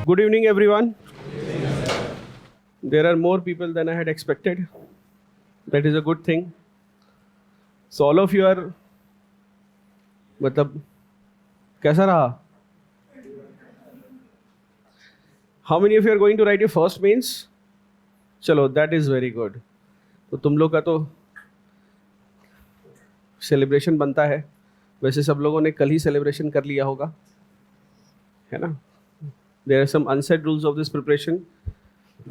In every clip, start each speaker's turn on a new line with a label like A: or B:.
A: Good evening, everyone. There are more people than I had expected. That is a good thing. So all of you are, मतलब कैसा रहा? How many of you are going to write your first mains? चलो, that is very good. तो तुम लोग का तो celebration बनता है. वैसे सब लोगों ने कल ही सेलिब्रेशन कर लिया होगा, है ना? There are some unsaid rules of this preparation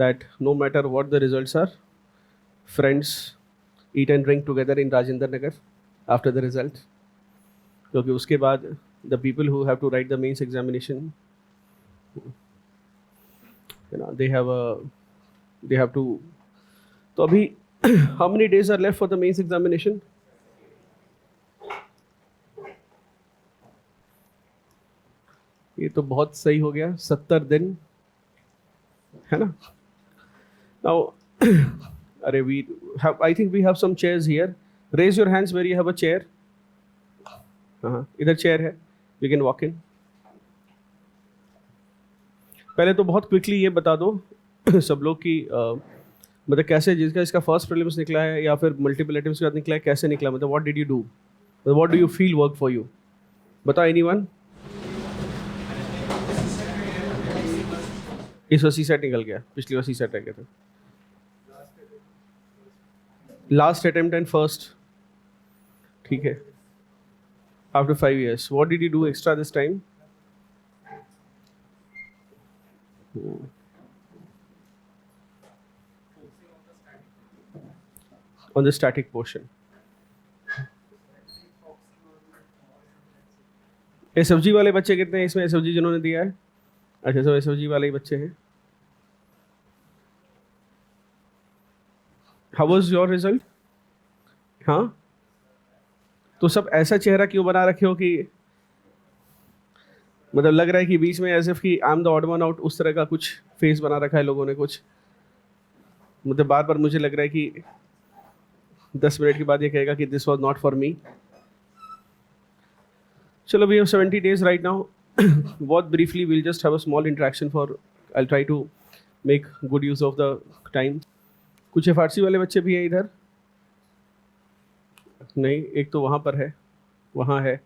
A: that no matter what the results are, friends eat and drink together in Rajendra Nagar after the result. क्योंकि उसके बाद the people who have to write the mains examination, you know, they have to. तो अभी how many days are left for the mains examination? ये तो बहुत सही हो गया, 70 दिन, है ना? Now, अरे I think we have some chairs here. Raise your hands where you have a chair. हाँ, इधर चेयर है, you can walk in. पहले तो बहुत क्विकली ये बता दो सब लोग की मतलब कैसे, जिसका इसका फर्स्ट प्रीलिम्स निकला है या फिर मल्टीपल अटेम्प्ट्स के बाद निकला है, कैसे निकला, मतलब what did you do, what do you feel work for you? बताओ एनीवन? इस बार सी सेट निकल गया, पिछली बार सी सेट रह गया था. लास्ट अटेम्प्ट एंड फर्स्ट, ठीक है. After 5 years, what did you do extra this time? On the static portion. एसएफजी वाले बच्चे कितने हैं इसमें? एसएफजी जिन्होंने दिया है, अच्छा सब एसएफजी वाले ही बच्चे हैं. How was your result? हाँ, तो सब ऐसा चेहरा क्यों बना रखे हो कि मतलब लग रहा है कि बीच में एज इफ कि I am the odd one out, उस तरह का कुछ फेस बना रखा है लोगों ने कुछ. मतलब बार बार मुझे लग रहा है कि 10 मिनट के बाद ये कहेगा कि this was not for me. चलो, we have 70 days right now. बहुत briefly we'll just have a small interaction for, I'll try to make good use of the time. कुछ एफआरसी वाले बच्चे भी हैं इधर? नहीं, एक तो वहाँ पर है, वहाँ है.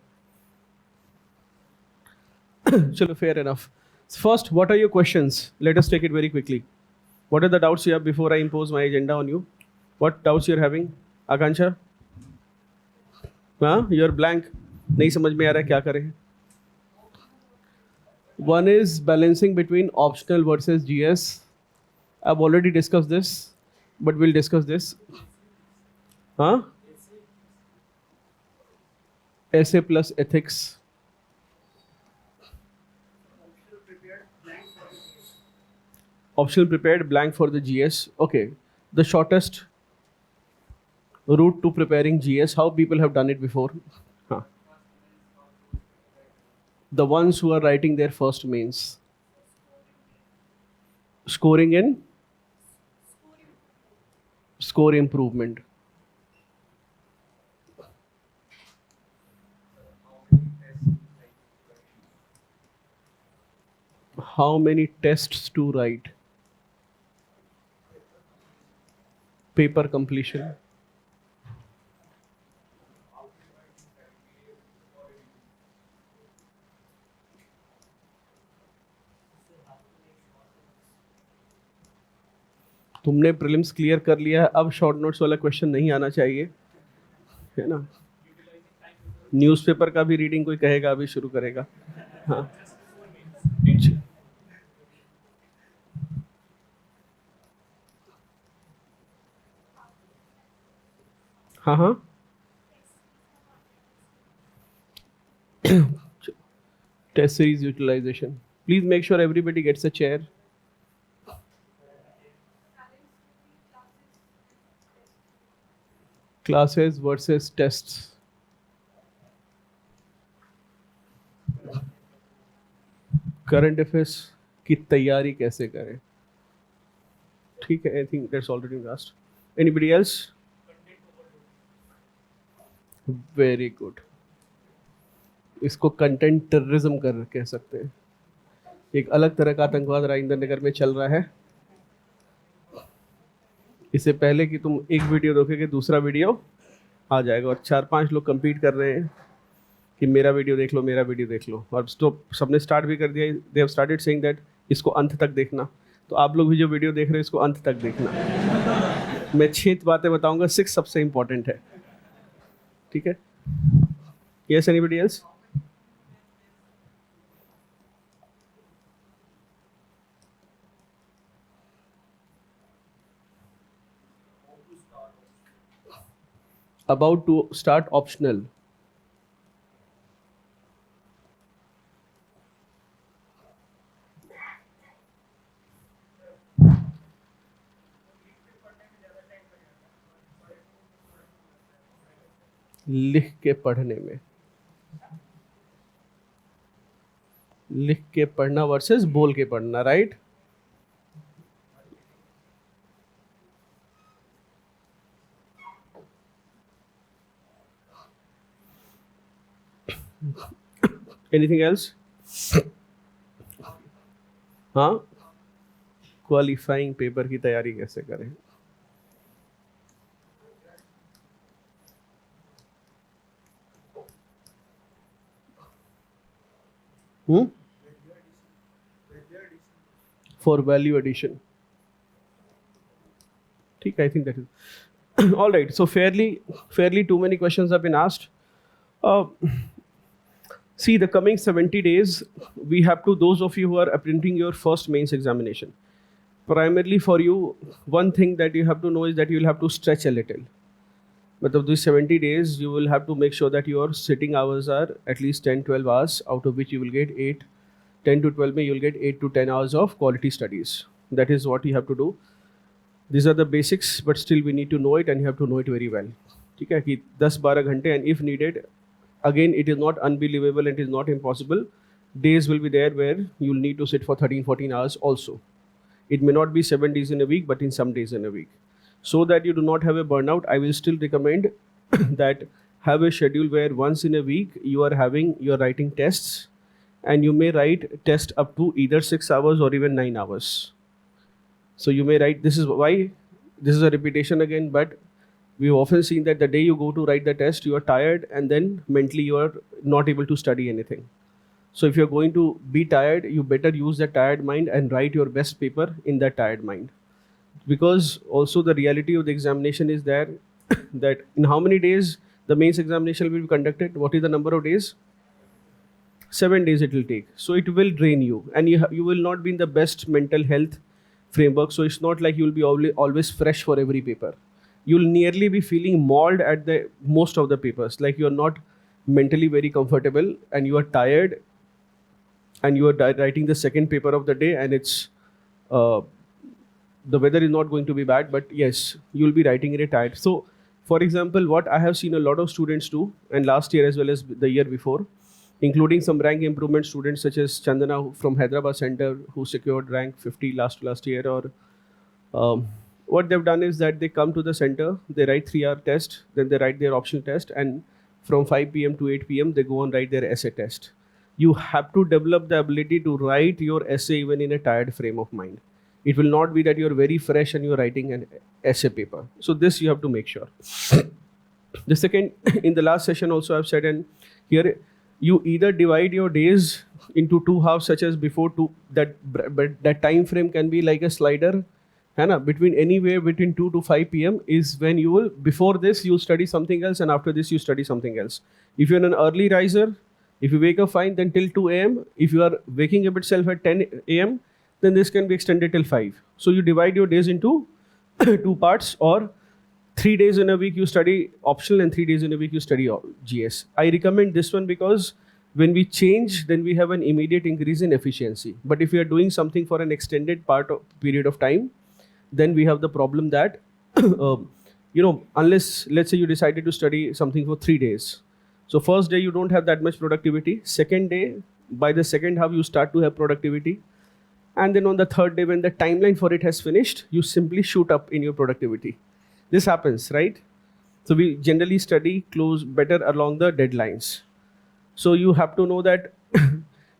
A: चलो, fair enough. First, what are your questions? Let us take it very quickly. What are the doubts you have before I impose my agenda on you? What doubts you're having? आकांक्षा? हाँ, you're blank. नहीं समझ में आ रहा है क्या करें. One is balancing between optional versus GS. I've already discussed this, but we'll discuss this. Huh? Essay plus ethics. Optional prepared blank for the GS. Okay. The shortest route to preparing GS, how people have done it before? Huh. The ones who are writing their first mains. Scoring in? Score improvement. How many tests to write? Paper completion. तुमने prelims clear कर लिया है, अब short notes वाला question नहीं आना चाहिए, है ना? न्यूज़पेपर का भी रीडिंग कोई कहेगा अभी शुरू करेगा. हाँ, हाँ, हाँ. Test series utilization. Please make sure everybody gets a chair. Classes versus tests. Current affairs की तैयारी कैसे करें? ठीक है, I think that's already asked. Anybody else? Very good. इसको कंटेंट टेररिज्म कर कह सकते हैं, एक अलग तरह का आतंकवाद राजेंद्र नगर में चल रहा है। इससे पहले कि तुम एक वीडियो देखोगे दूसरा वीडियो आ जाएगा और 4-5 लोग compete कर रहे हैं कि मेरा वीडियो देख लो, मेरा वीडियो देख लो, और सबने स्टार्ट भी कर दिया। They have started saying that इसको अंत तक देखना। तो आप लोग भी जो वीडियो देख रहे हो इसको अंत तक देखना। मैं 6 बातें बताऊंगा, 6 सबसे इंपॉर्टेंट है, ठीक है? Yes, anybody else? About to start optional. लिख के पढ़ने में, लिख के पढ़ना वर्सेस बोल के पढ़ना, राइट? Anything else? हाँ, क्वालिफाइंग पेपर की तैयारी कैसे करें? For value addition. ठीक, I think that is all right. So fairly too many questions have been asked. See, the coming 70 days, we have to, those of you who are attempting your first mains examination, primarily for you, one thing that you have to know is that you will have to stretch a little. But of these 70 days, you will have to make sure that your sitting hours are at least 10-12 hours, out of which you will get 10 to 12 you will get 8 to 10 hours of quality studies. That is what you have to do. These are the basics, but still we need to know it, and you have to know it very well. ठीक है कि 10-12 घंटे, and if needed, again, it is not unbelievable, it is not impossible. Days will be there where you'll need to sit for 13-14 hours also. It may not be 7 days in a week, but in some days in a week. So that you do not have a burnout, I will still recommend that have a schedule where once in a week you are writing tests, and you may write test up to either 6 hours or even 9 hours. So you may write, this is why, this is a repetition again, but we've often seen that the day you go to write the test, you are tired, and then mentally you are not able to study anything. So if you're going to be tired, you better use that tired mind and write your best paper in that tired mind. Because also the reality of the examination is there that in how many days the mains examination will be conducted? What is the number of days? 7 days it will take. So it will drain you, and you will not be in the best mental health framework. So it's not like you will be always fresh for every paper. You'll nearly be feeling mauled at the most of the papers, like you're not mentally very comfortable, and you are tired, and you are writing the second paper of the day, and it's the weather is not going to be bad, but yes, you'll be writing it tired. So for example, what I have seen a lot of students do, and last year as well as the year before, including some rank improvement students such as Chandana from Hyderabad Center, who secured rank 50 last year, or what they've done is that they come to the center, they write 3-hour test, then they write their optional test, and from 5 p.m. to 8 p.m. they go and write their essay test. You have to develop the ability to write your essay even in a tired frame of mind. It will not be that you're very fresh and you're writing an essay paper. So this you have to make sure. The second, in the last session also I've said, and here you either divide your days into 2 halves, such as before, that time frame can be like a slider, between anywhere between 2 to 5 p.m. is when you will, before this you study something else, and after this you study something else. If you're an early riser, if you wake up fine, then till 2 a.m. If you are waking up itself at 10 a.m., then this can be extended till 5. So you divide your days into 2 parts, or 3 days in a week you study optional, and 3 days in a week you study GS. I recommend this one because when we change, then we have an immediate increase in efficiency. But if we are doing something for an extended period of time, then we have the problem that, unless, let's say you decided to study something for 3 days. So first day you don't have that much productivity. Second day, by the second half, you start to have productivity. And then on the third day, when the timeline for it has finished, you simply shoot up in your productivity. This happens, right? So we generally study better along the deadlines. So you have to know that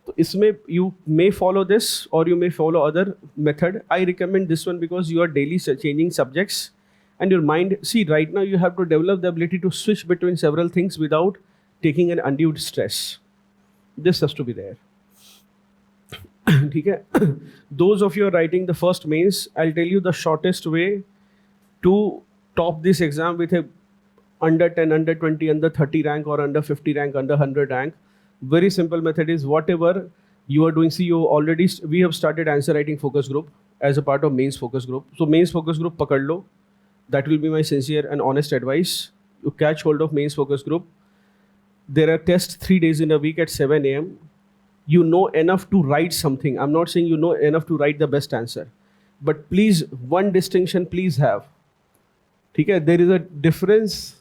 A: तो इसमें you may follow this or you may follow other method. I recommend this one because you are daily changing subjects and your mind, see right now you have to develop the ability to switch between several things without taking an undue stress. This has to be there. ठीक है. Those of you are writing the first mains, I'll tell you the shortest way to top this exam with a under 10, under 20, under 30 rank or under 50 rank, under 100 rank. Very simple method is whatever you are doing. See, we have started answer writing focus group as a part of mains focus group. So mains focus group pakad lo. That will be my sincere and honest advice. You catch hold of mains focus group. There are tests 3 days in a week at 7 a.m. You know enough to write something. I'm not saying you know enough to write the best answer. But please, one distinction please have. Okay, there is a difference.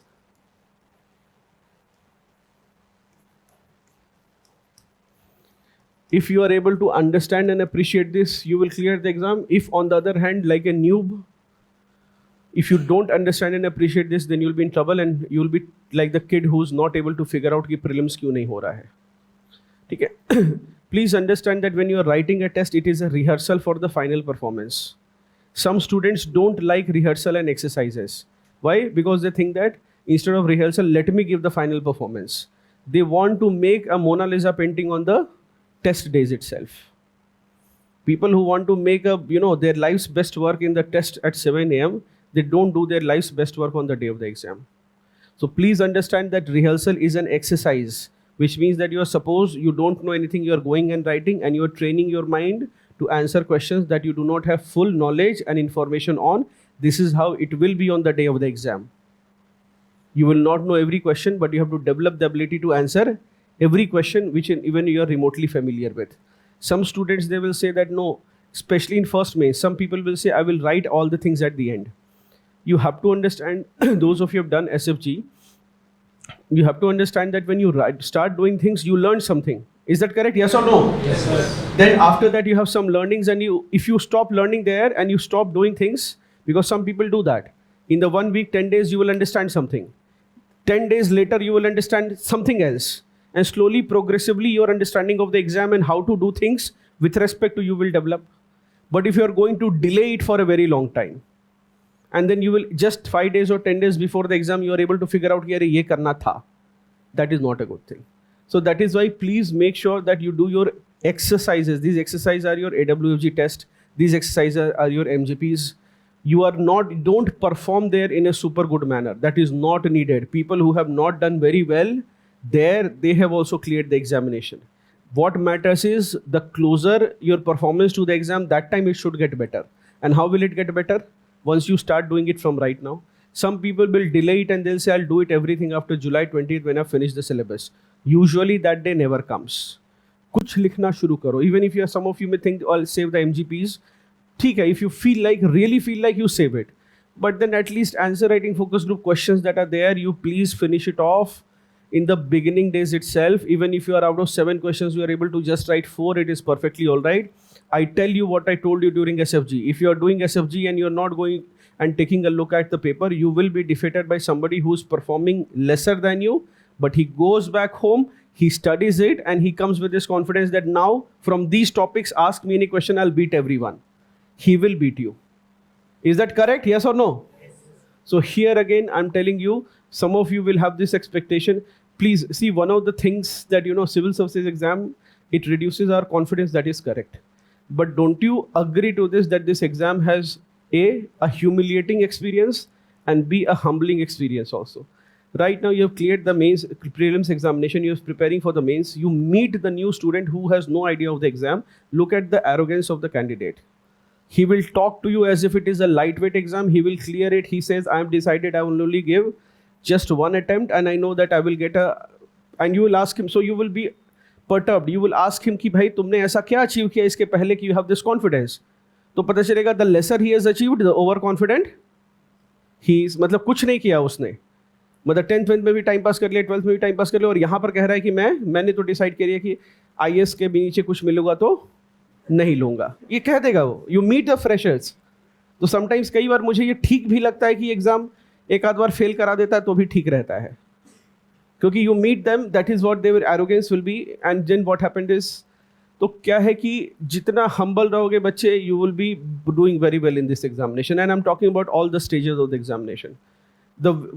A: If you are able to understand and appreciate this, you will clear the exam. If on the other hand, like a noob, if you don't understand and appreciate this, then you'll be in trouble and you'll be like the kid who's not able to figure out कि prelims क्यों नहीं हो रहा है. ठीक है. Please understand that when you are writing a test, it is a rehearsal for the final performance. Some students don't like rehearsal and exercises. Why? Because they think that instead of rehearsal, let me give the final performance. They want to make a Mona Lisa painting on the test days itself. People who want to make their life's best work in the test at 7 a.m., they don't do their life's best work on the day of the exam. So please understand that rehearsal is an exercise, which means that you don't know anything, you are going and writing and you are training your mind to answer questions that you do not have full knowledge and information on. This is how it will be on the day of the exam. You will not know every question, but you have to develop the ability to answer every question which even you are remotely familiar with. Some students, they will say that no, especially in first main, some people will say I will write all the things at the end. You have to understand, those of you who have done SFG, you have to understand that when you start doing things, you learn something. Is that correct? Yes or no?
B: Yes, sir.
A: Then after that you have some learnings and if you stop learning there and you stop doing things, because some people do that. In the 1 week, 10 days, you will understand something. 10 days later, you will understand something else. And slowly, progressively, your understanding of the exam and how to do things with respect to you will develop. But if you are going to delay it for a very long time, and then you will just 5 days or 10 days before the exam, you are able to figure out, ye karna tha. That is not a good thing. So that is why please make sure that you do your exercises. These exercises are your AWFG test. These exercises are your MGPs. Don't perform there in a super good manner. That is not needed. People who have not done very well, they have also cleared the examination. What matters is the closer your performance to the exam, that time it should get better. And how will it get better? Once you start doing it from right now. Some people will delay it and they'll say, I'll do it everything after July 20th when I finish the syllabus. Usually that day never comes. Kuch likhna shuru karo. Even if some of you may think, I'll save the MGPs. ठीक है, if you really feel like, you save it. But then at least answer writing focus group questions that are there, you please finish it off in the beginning days itself. Even if you are out of 7 questions, you are able to just write 4, it is perfectly all right. I tell you what I told you during SFG. If you are doing SFG and you are not going and taking a look at the paper, you will be defeated by somebody who is performing lesser than you, but he goes back home, he studies it, and he comes with this confidence that now from these topics, ask me any question, I'll beat everyone. He will beat you. Is that correct? Yes or no? Yes. So here again, I'm telling you, some of you will have this expectation. Please see, one of the things that, civil services exam, it reduces our confidence. That is correct. But don't you agree to this, that this exam has A, a humiliating experience, and B, a humbling experience also. Right now, you have cleared the mains prelims examination. You are preparing for the mains. You meet the new student who has no idea of the exam. Look at the arrogance of the candidate. He will talk to you as if it is a lightweight exam. He will clear it. He says, I am decided I will only give just one attempt and I know that I will get and you will ask him, so you will be perturbed. You will ask him कि भाई तुमने ऐसा क्या achieve किया इसके पहले कि you have this confidence. तो पता चलेगा the lesser he has achieved, the overconfident he is. मतलब कुछ नहीं किया उसने. मतलब 10th में भी टाइम पास कर लिया, 12th में भी टाइम पास कर लिया और यहाँ पर कह रहा है कि मैंने तो डिसाइड किया कि IAS के भी नीचे कुछ मिलूंगा तो नहीं लूंगा. ये कह देगा वो. You meet the freshers. तो समटाइम्स कई बार मुझे ये ठीक भी लगता है कि एग्जाम एक आध बार फेल करा देता है तो भी ठीक रहता है, क्योंकि you meet them, that is what their arrogance will be. And then what happened is तो क्या है कि जितना हम्बल रहोगे बच्चे, you will be doing very well in this examination. And I am talking about all the stages of the examination.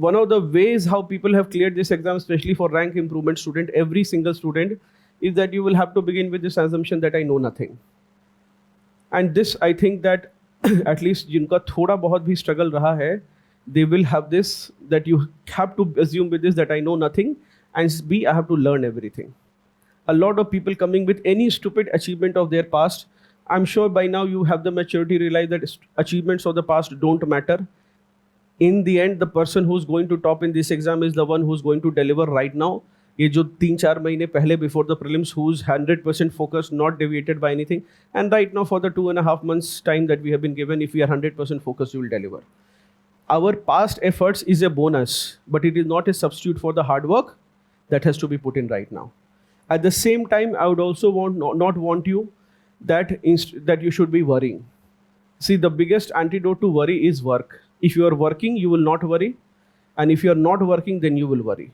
A: One of the ways how people have cleared this exam, especially for rank improvement student, every single student, is that you will have to begin with this assumption that I know nothing. And this, I think that at least जिनका थोड़ा बहुत भी struggle रहा है, they will have this, that you have to assume with this that I know nothing, and B, I have to learn everything. A lot of people coming with any stupid achievement of their past, I'm sure by now you have the maturity to realize that achievements of the past don't matter. In the end, the person who's going to top in this exam is the one who's going to deliver right now. ये जो 3-4 महीने पहले before the prelims, who's 100% focused, not deviated by anything. And right now for the 2.5 months time that we have been given, if we are 100% focused, we will deliver. Our past efforts is a bonus, but it is not a substitute for the hard work that has to be put in right now. At the same time, I would also not want you that you should be worrying. See, the biggest antidote to worry is work. If you are working, you will not worry. And if you are not working, then you will worry.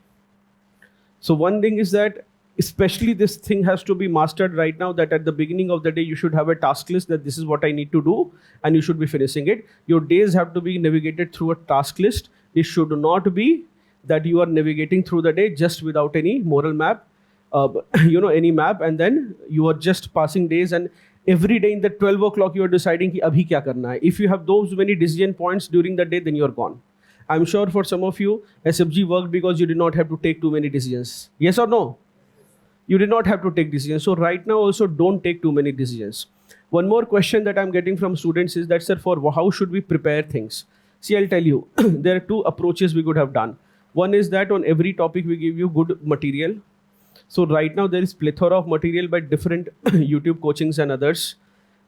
A: So one thing is that, especially this thing has to be mastered right now, that at the beginning of the day, you should have a task list that this is what I need to do, and you should be finishing it. Your days have to be navigated through a task list. It should not be that you are navigating through the day just without any moral map, any map, and then you are just passing days, and every day in the 12 o'clock you are deciding कि अभी क्या करना है. If you have those many decision points during the day, then you are gone. I'm sure for some of you, SFG worked because you did not have to take too many decisions. Yes or no? You did not have to take decisions. So right now also don't take too many decisions. One more question that I'm getting from students is that, sir, for how should we prepare things? See, I'll tell you, there are two approaches we could have done. One is that on every topic we give you good material. So right now there is plethora of material by different YouTube coachings and others.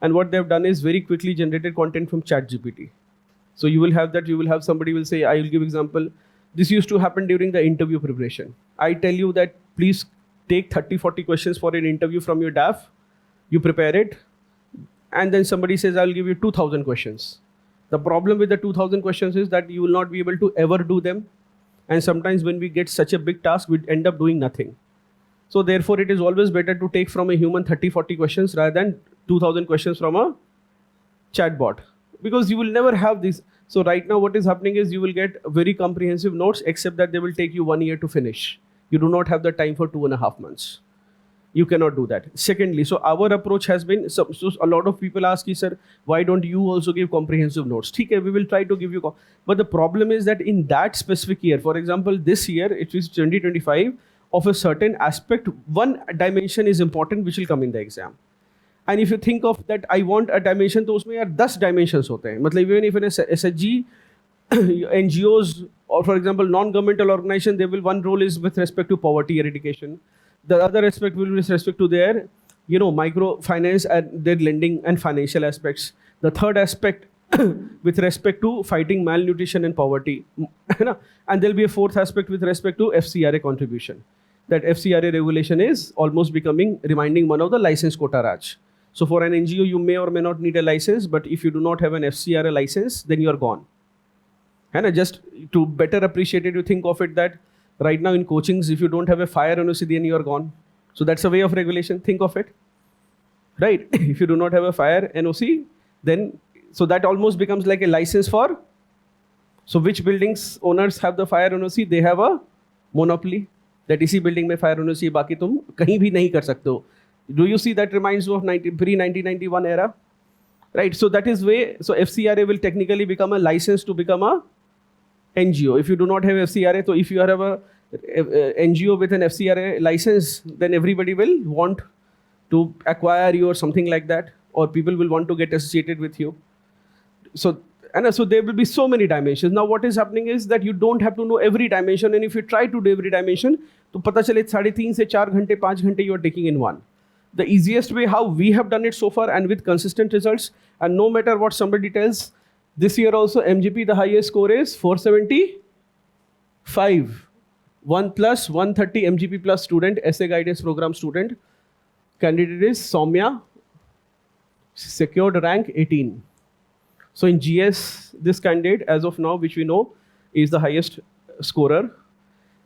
A: And what they've done is very quickly generated content from ChatGPT. So you will have that, you will have somebody will say, I will give example. This used to happen during the interview preparation. I tell you that please take 30-40 questions for an interview from your DAF. You prepare it. And then somebody says, I will give you 2,000 questions. The problem with the 2,000 questions is that you will not be able to ever do them. And sometimes when we get such a big task, we end up doing nothing. So therefore, it is always better to take from a human 30-40 questions rather than 2,000 questions from a chatbot, because you will never have this. So right now what is happening is you will get very comprehensive notes, except that they will take you 1 year to finish. You do not have the time for 2.5 months. You cannot do that. Secondly, so our approach has been, so a lot of people ask, sir, why don't you also give comprehensive notes? Okay, we will try to give you, but the problem is that in that specific year, for example, this year, it is 2025, of a certain aspect, one dimension is important which will come in the exam. And if you think of that, I want a dimension, तो उसमें यार 10 dimensions होते हैं. मतलब even if in a SHG, NGOs, or for example non-governmental organization, they will, one role is with respect to poverty eradication. The other aspect will be with respect to their, microfinance and their lending and financial aspects. The third aspect with respect to fighting malnutrition and poverty. And there'll be a fourth aspect with respect to FCRA contribution. That FCRA regulation is almost reminding one of the license quota raj. So for an NGO, you may or may not need a license, but if you do not have an FCRA license, then you are gone. And just to better appreciate it, you think of it that right now in coachings, if you don't have a fire NOC, then you are gone. So that's a way of regulation. Think of it. Right? If you do not have a fire NOC, then, so that almost becomes like a license for, so which buildings owners have the fire NOC? They have a monopoly. That इसी building में fire NOC, बाकी तुम कहीं भी नहीं कर सकते हो. Do you see that reminds you of pre-1991 era? Right, so that is way, so FCRA will technically become a license to become a NGO. If you do not have FCRA, so if you have a NGO with an FCRA license, then everybody will want to acquire you or something like that, or people will want to get associated with you. So there will be so many dimensions. Now what is happening is that you don't have to know every dimension, and if you try to do every dimension, तो पता चले 3.5 से 4 घंटे 5 घंटे you are taking in one. The easiest way how we have done it so far, and with consistent results, and no matter what somebody tells, this year also MGP the highest score is 475. 1+130 MGP plus student, essay guidance program student. Candidate is Soumya, secured rank 18. So in GS, this candidate, as of now, which we know, is the highest scorer.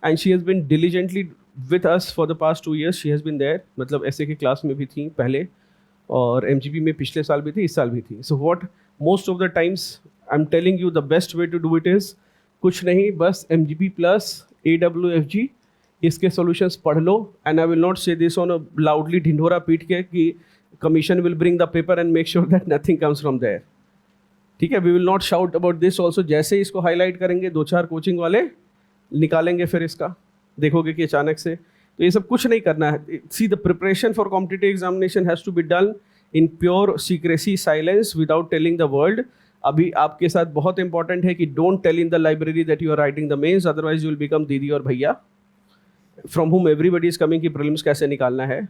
A: And she has been diligently with us for the past 2 years. She has been there, मतलब ऐसे की class में भी थी पहले, और MGP में पिछले साल भी थी, इस साल भी थी. So what most of the times I'm telling you the best way to do it is, कुछ नहीं, बस MGP plus AWFG इसके solutions पढ़ लो. And I will not say this on a loudly ढिंढोरा पीट के कि commission will bring the paper and make sure that nothing comes from there. ठीक है, we will not shout about this also. जैसे ही इसको हाईलाइट करेंगे 2-4 कोचिंग वाले निकालेंगे, फिर इसका देखोगे कि अचानक से. तो ये सब कुछ नहीं करना है. See, the preparation for competitive examination has to be done in pure secrecy, silence, without telling the world. अभी आपके साथ बहुत इंपॉर्टेंट है कि don't tell in the library that you are writing the mains, otherwise you will become didi और bhaiya from whom everybody is coming, की prelims कैसे निकालना है.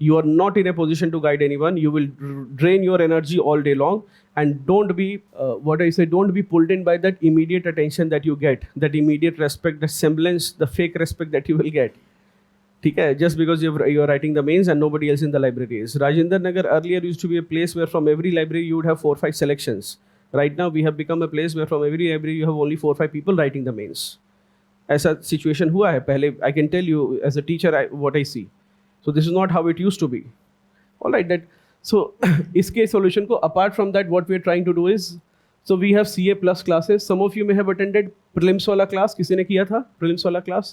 A: You are not in a position to guide anyone. You will drain your energy all day long, and don't be don't be pulled in by that immediate attention that you get, that immediate respect, the semblance, the fake respect that you will get. ठीक है, just because you are writing the mains and nobody else in the library is. Rajendra Nagar earlier used to be a place where from every library you would have 4-5 selections. Right now we have become a place where from every library you have only 4-5 people writing the mains. ऐसा situation हुआ है पहले. I can tell you as a teacher what I see. So this is not how it used to be. All right, that so iske solution ko apart from that, what we are trying to do is, so we have CA plus classes. Some of you may have attended prelims wala class. किसी ने किया था prelims वाला class?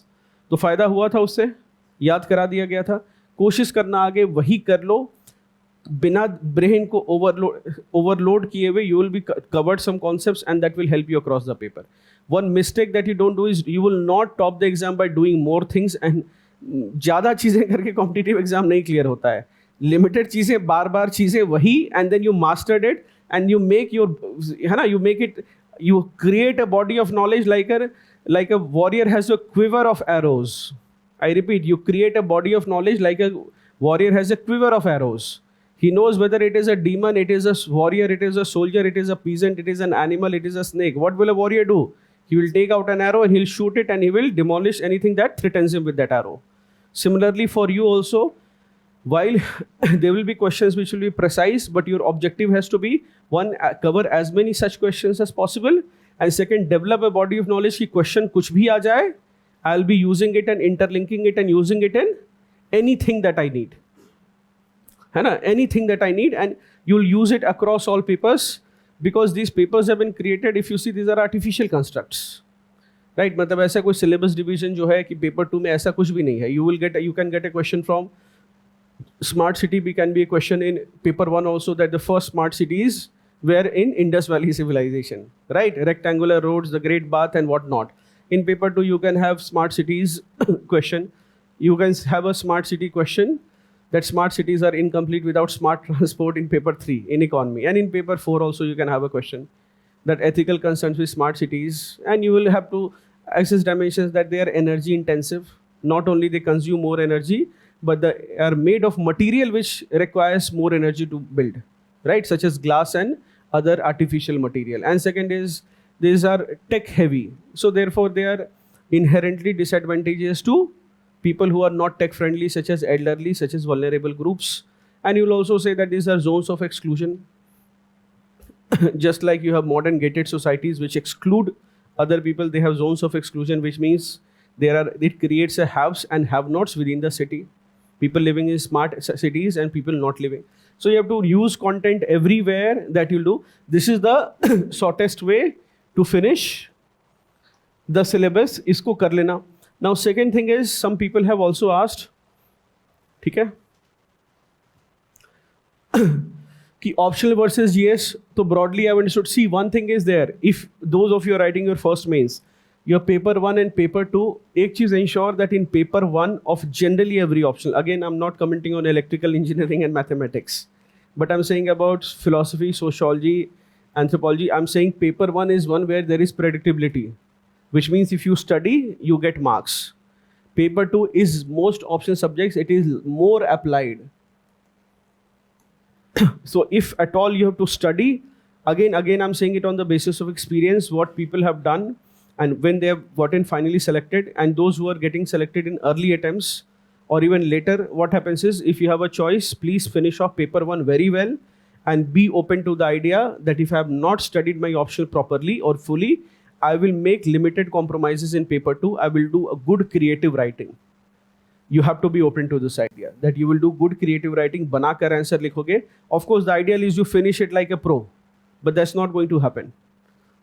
A: तो फायदा हुआ था उससे, याद करा दिया गया था. कोशिश करना आगे वही कर लो, बिना ब्रेन को overload किए हुए. You will be covered some concepts and that will help you across the paper. One mistake that you don't do is you will not top the exam by doing more things and ज़्यादा चीज़ें करके competitive exam नहीं clear होता है. Limited चीज़ें, बार बार चीज़ें वही, and then you mastered it and you make your, है ना, you make it, you create a body of knowledge like a warrior has a quiver of arrows. I repeat, you create a body of knowledge like a warrior has a quiver of arrows. He knows whether it is a demon, it is a warrior, it is a soldier, it is a peasant, it is an animal, it is a snake. What will a warrior do? He will take out an arrow and he'll shoot it and he will demolish anything that threatens him with that arrow. Similarly for you also, while there will be questions which will be precise, but your objective has to be, one, cover as many such questions as possible, and second, develop a body of knowledge ki question kuch bhi aa jaye, I'll be using it and interlinking it and using it in anything that I need. है ना, anything that I need, and you'll use it across all papers, because these papers have been created, if you see, these are artificial constructs. Right, मतलब ऐसा कोई syllabus division जो है कि paper 2 में ऐसा कुछ भी नहीं है. You can get a question from smart city, भी can be a question in paper 1 also, that the first smart cities were in Indus Valley civilisation, right, rectangular roads, the great bath and what not. In paper 2 you can have smart cities question, you can have a smart city question, that smart cities are incomplete without smart transport in paper 3 in economy, and in paper 4 also you can have a question, that ethical concerns with smart cities, and you will have to access dimensions that they are energy intensive. Not only they consume more energy, but they are made of material which requires more energy to build, right, such as glass and other artificial material. And second is, these are tech heavy, so therefore they are inherently disadvantageous to people who are not tech friendly, such as elderly, such as vulnerable groups. And you will also say that these are zones of exclusion. Just like you have modern gated societies which exclude other people, they have zones of exclusion, which means it creates a haves and have-nots within the city. People living in smart cities and people not living. So you have to use content everywhere that you'll do. This is the shortest way to finish the syllabus. Isko kar lena. Now second thing is, some people have also asked, ठीक है, कि optional versus GS. तो broadly I understood. See, one thing is there. If those of you are writing your first mains, your paper 1 and paper 2, एक चीज ensure that in paper 1 of generally every optional. Again, I'm not commenting on electrical engineering and mathematics, but I'm saying about philosophy, sociology, anthropology. I'm saying paper 1 is one where there is predictability, which means if you study, you get marks. Paper 2 is most optional subjects, it is more applied. So if at all you have to study, again I'm saying it on the basis of experience, what people have done, and when they have gotten finally selected, and those who are getting selected in early attempts or even later, what happens is, if you have a choice, please finish off paper 1 very well and be open to the idea that if I have not studied my optional properly or fully, I will make limited compromises in paper 2. I will do a good creative writing. you have to be open to this idea that you will do good creative writing, banakar answer likhoge. Of course, the ideal is you finish it like a pro, but that's not going to happen.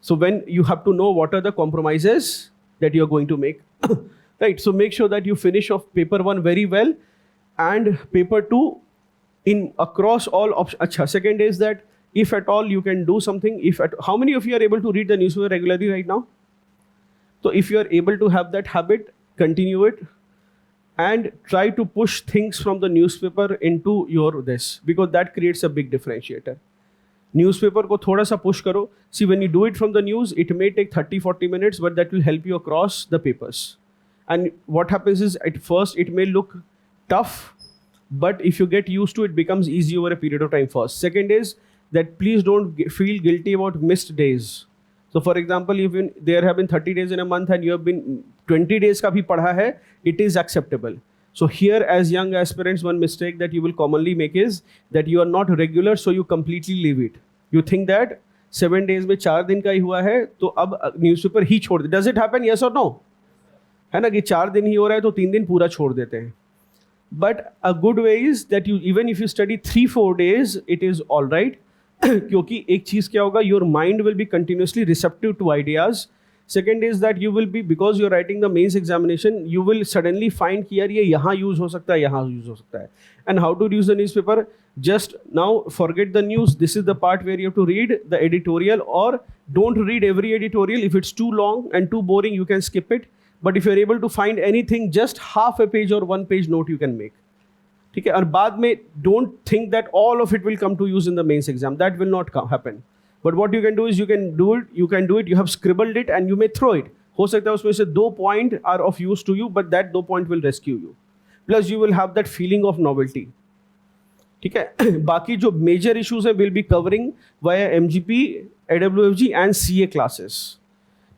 A: So when you have to know what are the compromises that you're going to make, right? So make sure that you finish off paper 1 very well and paper 2 in across all options. Achha, second is that if at all you can do something, how many of you are able to read the newspaper regularly right now? So if you are able to have that habit, continue it and try to push things from the newspaper into your this, because that creates a big differentiator. Newspaper को थोड़ा सा push करो. See, when you do it from the news, it may take 30-40 minutes, but that will help you across the papers. And what happens is, at first, it may look tough, but if you get used to it, becomes easy over a period of time first. Second is that please don't feel guilty about missed days. So for example, if there have been 30 days in a month and you have been 20 days का भी पढ़ा है, it is acceptable. So here, as young aspirants, one mistake that you will commonly make is that you are not regular, so you completely leave it. You think that 7 days में 4 दिन का ही हुआ है, तो अब न्यूज़पेपर ही छोड़ दे. Does it happen? Yes or no? है ना कि 4 दिन ही हो रहा है तो 3 दिन पूरा छोड़ देते हैं. But a good way is that you, even if you study 3-4 days, it is all right. क्योंकि एक चीज़ क्या होगा, your mind will be continuously receptive to ideas. Second is that you will be, because you're writing the mains examination, you will suddenly find कि यार ये यहाँ use हो सकता है, यहाँ use हो सकता है. And how to use the newspaper? Just now forget the news. This is the part where you have to read the editorial, or don't read every editorial. If it's too long and too boring, you can skip it. But if you're able to find anything, just half a page or 1 page note you can make. ठीक है, और बाद में don't think that all of it will come to use in the mains exam. That will not happen. But what you can do is you can do it, you have scribbled it and you may throw it. हो सकता है उसमें से 2 point are of use to you, but that 2 point will rescue you. Plus you will have that feeling of novelty. ठीक है, बाकी जो major issues है will be covering via MGP, AWFG and CA classes.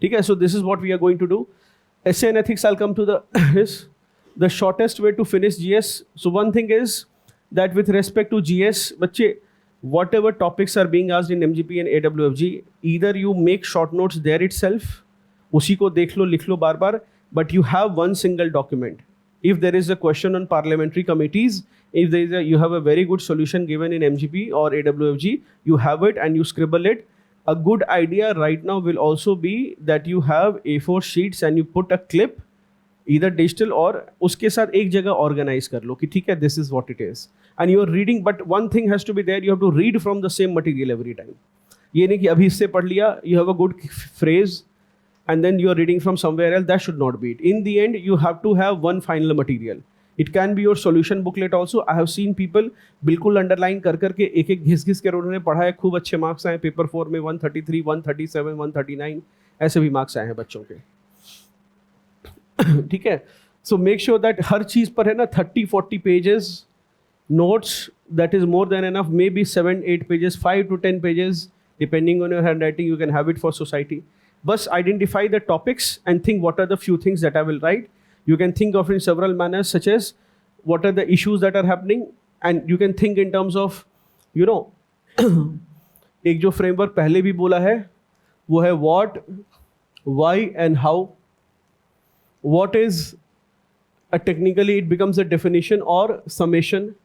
A: ठीक है, so this is what we are going to do. Essay and ethics, I'll come to the shortest way to finish GS. So one thing is that with respect to GS, बच्चे, whatever topics are being asked in MGP and AWFG, either you make short notes there itself, उसी को देख लो, लिख लो बार बार, but you have one single document. If there is a question on parliamentary committees, if there is you have a very good solution given in MGP or AWFG, you have it and you scribble it. A good idea right now will also be that you have A4 sheets and you put a clip, either digital or उसके साथ एक जगह organize कर लो कि ठीक है, this is what it is. And you are reading, but one thing has to be there, you have to read from the same material every time. ये नहीं कि अभी इससे पढ़ लिया, you have a good phrase and then you are reading from somewhere else. That should not be it. In the end, you have to have one final material. It can be your solution booklet also. I have seen people बिल्कुल underline कर करके एक एक घिस कर उन्होंने पढ़ा है, खूब अच्छे मार्क्स आए. पेपर 4 में 133, 137, 139 ऐसे भी मार्क्स आए हैं बच्चों के. ठीक है, सो मेक श्योर दैट हर चीज़ पर है ना 30-40 pages notes, that is more than enough. Maybe 7-8 pages, 5 to 10 pages, depending on your handwriting, you can have it for society. But identify the topics and think what are the few things that I will write. You can think of in several manners, such as what are the issues that are happening, and you can think in terms of, you know, एक जो framework पहले भी बोला है वो है what, why and how. What is technically it becomes a definition or summation.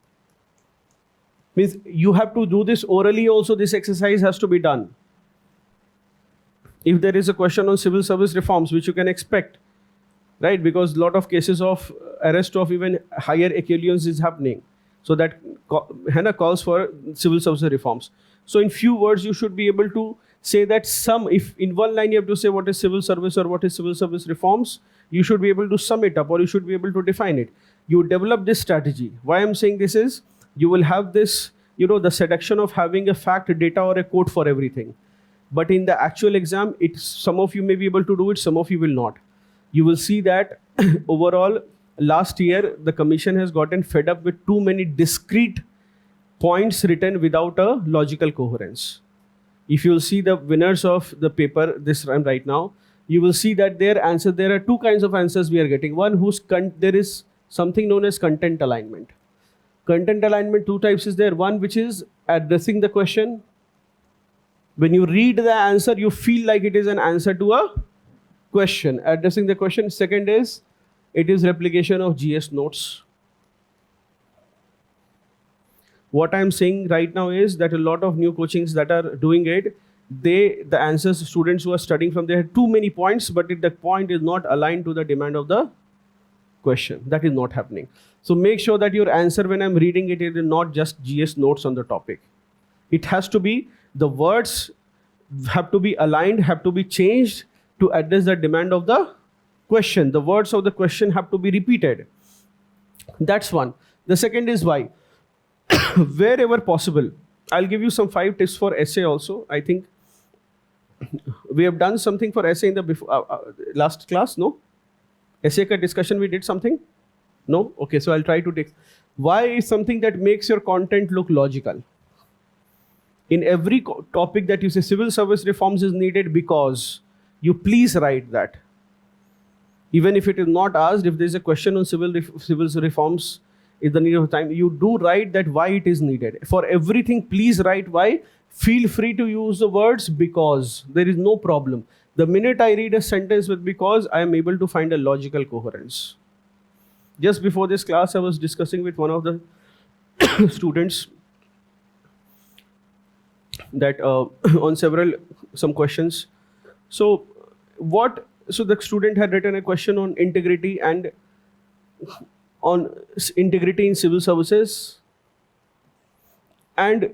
A: Means you have to do this orally also. This exercise has to be done. If there is a question on civil service reforms, which you can expect, right? Because a lot of cases of arrest of even higher echelons is happening. So that calls for civil service reforms. So in few words, you should be able to say that if in one line you have to say what is civil service or what is civil service reforms, you should be able to sum it up or you should be able to define it. You develop this strategy. Why I'm saying this is, you will have this, you know, the seduction of having a fact, data or a quote for everything. But in the actual exam, some of you may be able to do it, some of you will not. You will see that overall, last year, the commission has gotten fed up with too many discrete points written without a logical coherence. If you'll see the winners of the paper this time right now, you will see that their answer, there are two kinds of answers we are getting. One there is something known as content alignment. Content alignment, two types is there. One which is addressing the question. When you read the answer, you feel like it is an answer to a question, addressing the question. Second is It is replication of GS notes. What I'm saying right now is that a lot of new coachings that are doing it, the answers, students who are studying from there have too many points, but if the point is not aligned to the demand of the question, that is not happening. So make sure that your answer, when I'm reading it, it is not just GS notes on the topic. It has to be, the words have to be aligned, have to be changed to address the demand of the question. The words of the question have to be repeated. That's one. The second is why. Wherever possible, I'll give you some 5 tips for essay also. I think we have done something for essay in the last class, no? Essay ka discussion we did something? No? Okay, so I'll try to take. Why is something that makes your content look logical? In every topic that you say civil service reforms is needed because, you please write that. Even if it is not asked, if there is a question on civil reforms, is the need of time, you do write that why it is needed. For everything, please write why. Feel free to use the words because. There is no problem. The minute I read a sentence with because, I am able to find a logical coherence. Just before this class, I was discussing with one of the students that on some questions. So the student had written a question on integrity and on integrity in civil services, and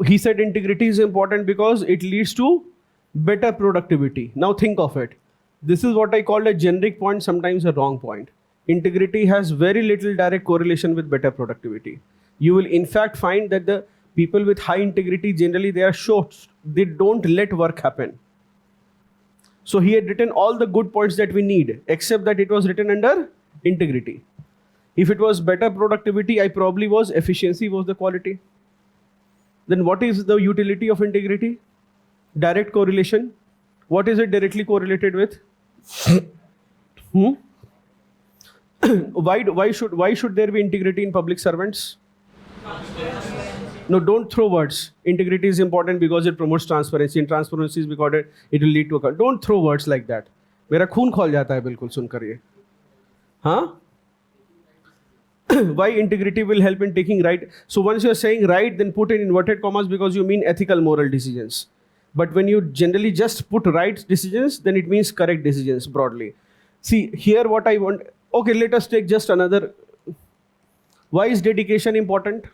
A: he said integrity is important because it leads to better productivity. Now think of it. This is what I call a generic point, sometimes a wrong point. Integrity has very little direct correlation with better productivity. You will in fact find that the people with high integrity, generally they are short. They don't let work happen. So he had written all the good points that we need, except that it was written under integrity. If it was better productivity, I probably was, efficiency was the quality. Then what is the utility of integrity? Direct correlation. What is it directly correlated with? Why should there be integrity in public servants? No, don't throw words. Integrity is important because it promotes transparency, and transparency is because it will lead to account. Don't throw words like that. मेरा खून खौल जाता है बिल्कुल सुनकर ये. हाँ? Why integrity will help in taking right? So once you're saying right, then put in inverted commas because you mean ethical, moral decisions. But when you generally just put right decisions, then it means correct decisions broadly. See, here what I want. Okay, let us take just another. Why is dedication important?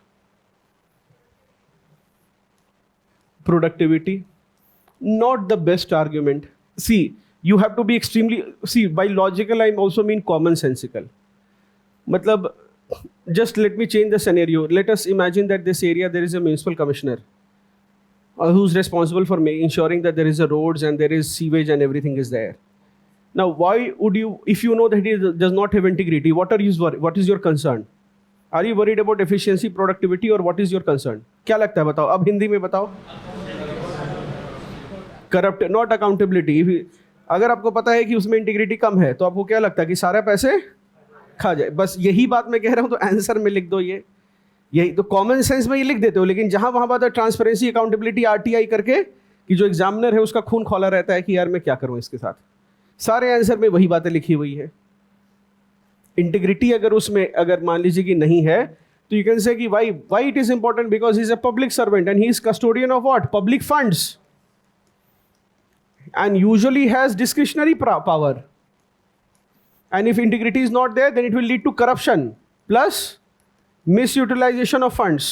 A: Productivity. Not the best argument. See, you have to be extremely. See, by logical, I also mean commonsensical. Matlab, just let me change the scenario. Let us imagine that this area there is a municipal commissioner who's responsible for ensuring that there is a roads and there is sewage and everything is there. Now, why would you, if you know that he does not have integrity, what is your concern? Are you worried about efficiency, productivity, or what is your concern? क्या लगता है बताओ? अब हिंदी में बताओ. Corrupt, not accountability. अगर आपको पता है कि उसमें इंटीग्रिटी कम है, तो आपको क्या लगता है कि सारे पैसे खा जाए? बस यही बात मैं कह रहा हूं, तो आंसर में लिख दो यही तो कॉमन सेंस में ये लिख देते हो. लेकिन जहां वहां बात है ट्रांसपेरेंसी, अकाउंटेबिलिटी, आरटीआई करके कि जो एग्जामिनर है उसका खून खौला रहता है कि यार मैं क्या करूं इसके साथ. सारे आंसर में वही बातें लिखी हुई है. इंटीग्रिटी अगर उसमें अगर मान लीजिए कि नहीं है, तो यू कैन से कि why it is important because he is a public servant and he is custodian of what? Public funds, and usually has discretionary power. And if integrity is not there, then it will lead to corruption plus misutilization of funds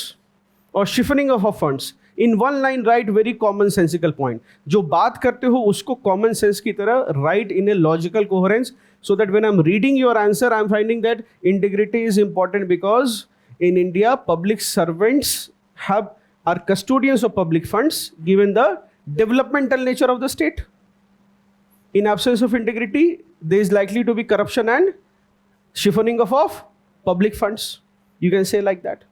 A: or shifting of funds. In one line, write very commonsensical point. जो बात करते हो उसको common sense की तरह write in a logical coherence, so that when I'm reading your answer, I'm finding that integrity is important because in India, public servants are custodians of public funds given the developmental nature of the state. In absence of integrity, there is likely to be corruption and siphoning of public funds. You can say like that.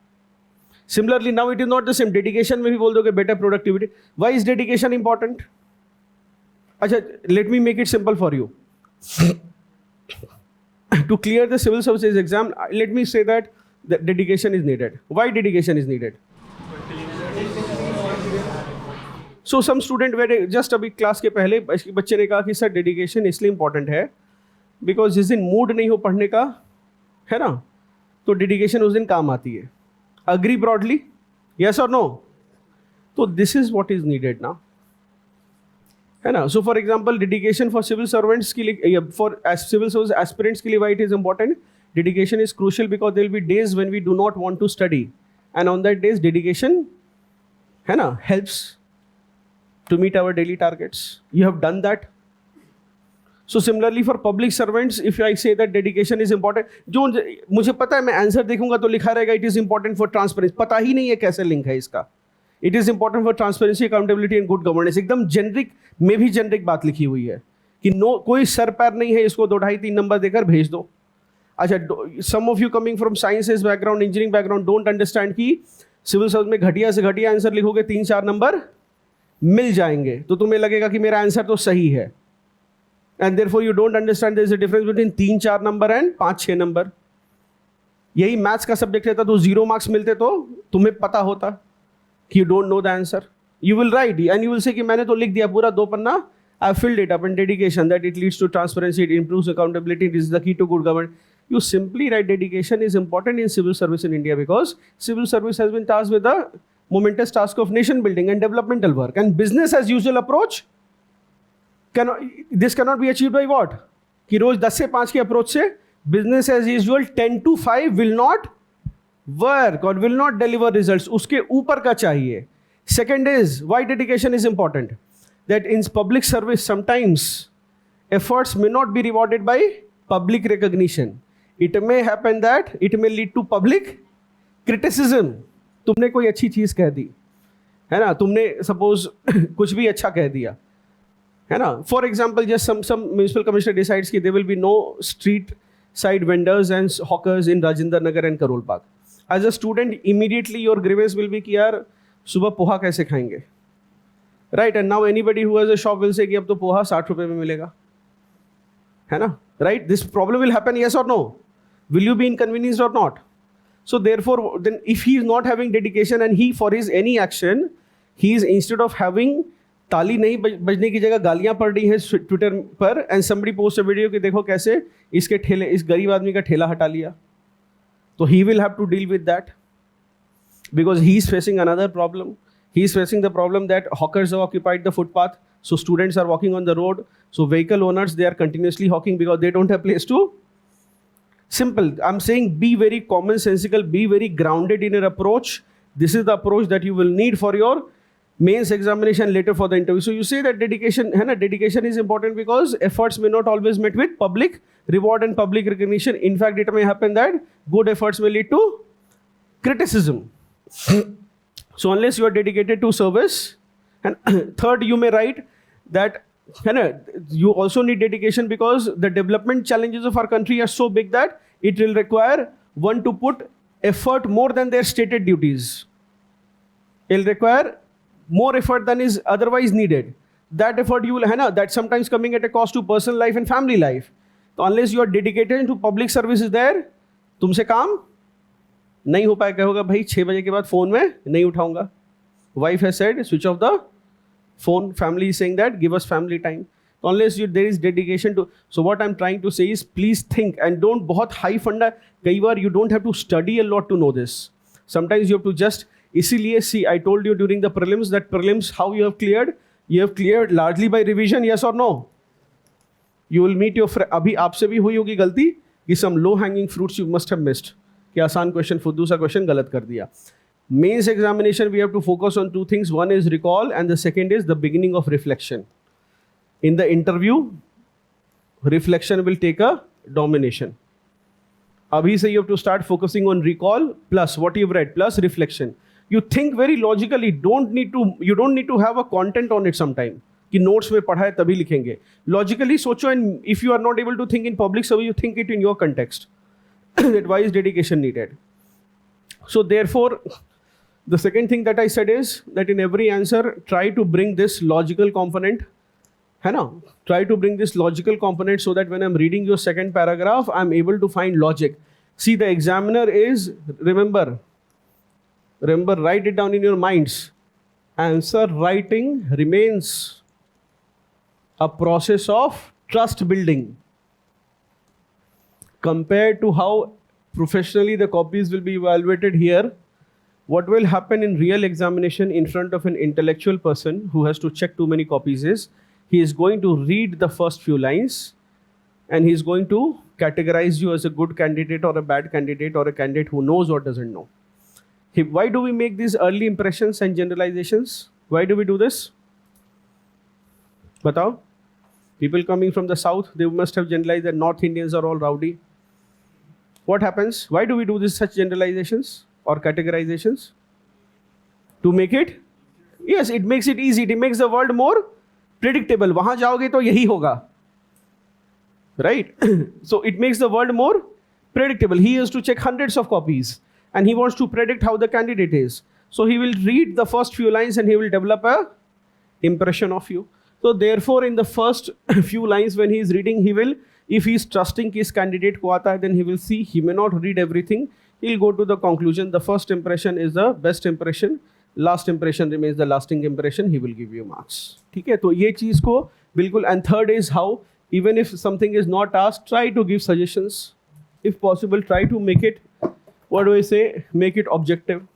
A: Similarly, now it is not the same. Dedication में भी बोल दोगे better productivity. Why is dedication important? अच्छा, let me make it simple for you. To clear the civil services exam, let me say that dedication is needed. Why dedication is needed? So some student were just अभी class के पहले बच्चे ने कहा कि sir dedication इसलिए important है because जिस दिन मूड नहीं हो पढ़ने का, है ना, तो डेडिकेशन उस दिन काम आती है. अग्री ब्रॉडली, यस और नो? तो this is what is needed ना, है ना. So for example dedication for civil servants के लिए, फॉर सिविल सर्विस एस्पिरेंट्स के लिए why it is important. Dedication is crucial because there will be days when we do not want to study, and on that days dedication, है ना, helps to meet our daily targets. You have done that. So similarly for public servants, if I say that dedication is important, जो मुझे पता है मैं answer देखूंगा तो लिखा रहेगा it is important for transparency, पता ही नहीं है कैसे लिंक है इसका. It is important for transparency, accountability and good governance. एकदम जेनरिक में भी जेनरिक बात लिखी हुई है कि नो, कोई सर पैर नहीं है, इसको 2-2.5-3 नंबर देकर भेज दो. अच्छा, some of you coming from sciences background, engineering background don't understand कि सिविल सर्विस में घटिया से घटिया आंसर लिखोगे 3-4 नंबर मिल जाएंगे, तो तुम्हें लगेगा कि मेरा आंसर तो सही है. And therefore you don't understand there is a difference between 3-4 number and 5-6 number. यही मैथ्स का सब्जेक्ट रहता तो 0 मार्क्स मिलते तो तुम्हें पता होता कि you don't know the answer. You will write and you will say कि मैंने तो लिख दिया पूरा 2 पन्ना, I filled it up in dedication that it leads to transparency, it improves accountability, it is the key to good government. You simply write dedication is important in civil service in India because civil service has been tasked with the momentous task of nation building and developmental work, and business as usual approach this cannot be achieved by what? कि रोज 10 से 5 की approach से business as usual 10 to 5 will not work or will not deliver results. उसके ऊपर का चाहिए. Second is why dedication is important. That in public service sometimes efforts may not be rewarded by public recognition. It may happen that it may lead to public criticism. तुमने कोई अच्छी चीज कह दी, है ना, तुमने सपोज कुछ भी अच्छा कह दिया, है ना. For example just some municipal commissioner decides कि there will be no street side vendors and hawkers in Rajendra Nagar and Karol Bagh. As a student immediately your grievance will be कि यार सुबह पोहा कैसे खाएंगे, right? And now anybody who has a shop will say कि अब तो पोहा 60 रुपए में मिलेगा, है ना, right? This problem will happen, yes or no? Will you be inconvenienced or not? So therefore then if he is not having dedication and he for his any action, he is instead of having ताली नहीं बजने की जगह गालियां पड़ रही है Twitter पर, and somebody post a video कि देखो कैसे इसके ठेले, इस गरीब आदमी का ठेला हटा लिया, तो he will have to deal with that because he is facing another problem. He is facing the problem that hawkers have occupied the footpath, so students are walking on the road, so vehicle owners they are continuously honking because they don't have place to. Simple. I'm saying be very commonsensical, be very grounded in your approach. This is the approach that you will need for your mains examination later for the interview. So you say that dedication is important because efforts may not always met with public reward and public recognition. In fact, it may happen that good efforts may lead to criticism. So unless you are dedicated to service, and third, you may write that you also need dedication because the development challenges of our country are so big that it will require one to put effort more than their stated duties. It will require more effort than is otherwise needed. That effort you will, that sometimes coming at a cost to personal life and family life. So unless you are dedicated to public service is there, तुमसे काम नहीं हो पाएगा. होगा भाई 6 बजे के बाद फोन में नहीं उठाऊंगा. Wife has said switch off the phone. Family is saying that give us family time. So unless there is dedication to, so what I'm trying to say is please think and don't बहुत high funda. कई बार you don't have to study a lot to know this. Sometimes you have to just, इसीलिए see I told you during the prelims that prelims how you have cleared largely by revision, yes or no? You will meet your friend. अभी आपसे भी हुई होगी गलती कि some low hanging fruits you must have missed, कि आसान question फुद्दू सा क्वेश्चन गलत कर दिया. Mains examination, we have to focus on 2 things. One is recall and the second is the beginning of reflection. In the interview, reflection will take a domination. Abhi se you have to start focusing on recall plus what you've read plus reflection. You think very logically. You don't need to have a content on it sometime. कि notes में पढ़ा है तभी लिखेंगे. Logically सोचो, and if you are not able to think in public service, you think it in your context. That why is dedication needed? So therefore, the second thing that I said is that in every answer, try to bring this logical component. Try to bring this logical component so that when I'm reading your second paragraph, I'm able to find logic. See, the examiner is, remember, write it down in your minds. Answer writing remains a process of trust building. compared to how professionally the copies will be evaluated here, what will happen in real examination in front of an intellectual person who has to check too many copies is, he is going to read the first few lines and he is going to categorize you as a good candidate or a bad candidate or a candidate who knows or doesn't know. Why do we make these early impressions and generalizations? Why do we do this? Batao? People coming from the south, they must have generalized that North Indians are all rowdy. What happens? Why do we do this such generalizations or categorizations? To make it? Yes, it makes it easy. It makes the world more predictable. वहाँ जाओगे तो यही होगा. Right? So it makes the world more predictable. He has to check hundreds of copies and he wants to predict how the candidate is. So he will read the first few lines and he will develop a impression of you. So therefore, in the first few lines when he is reading, he will, if he is trusting his candidate ko aata hai, then he will see, he may not read everything. He will go to the conclusion. The first impression is the best impression. Last impression remains the lasting impression. He will give you marks. ठीक है, तो ये चीज को बिल्कुल. And third is how, even if something is not asked, try to give suggestions. If possible, try to make it, what do I say, make it objective.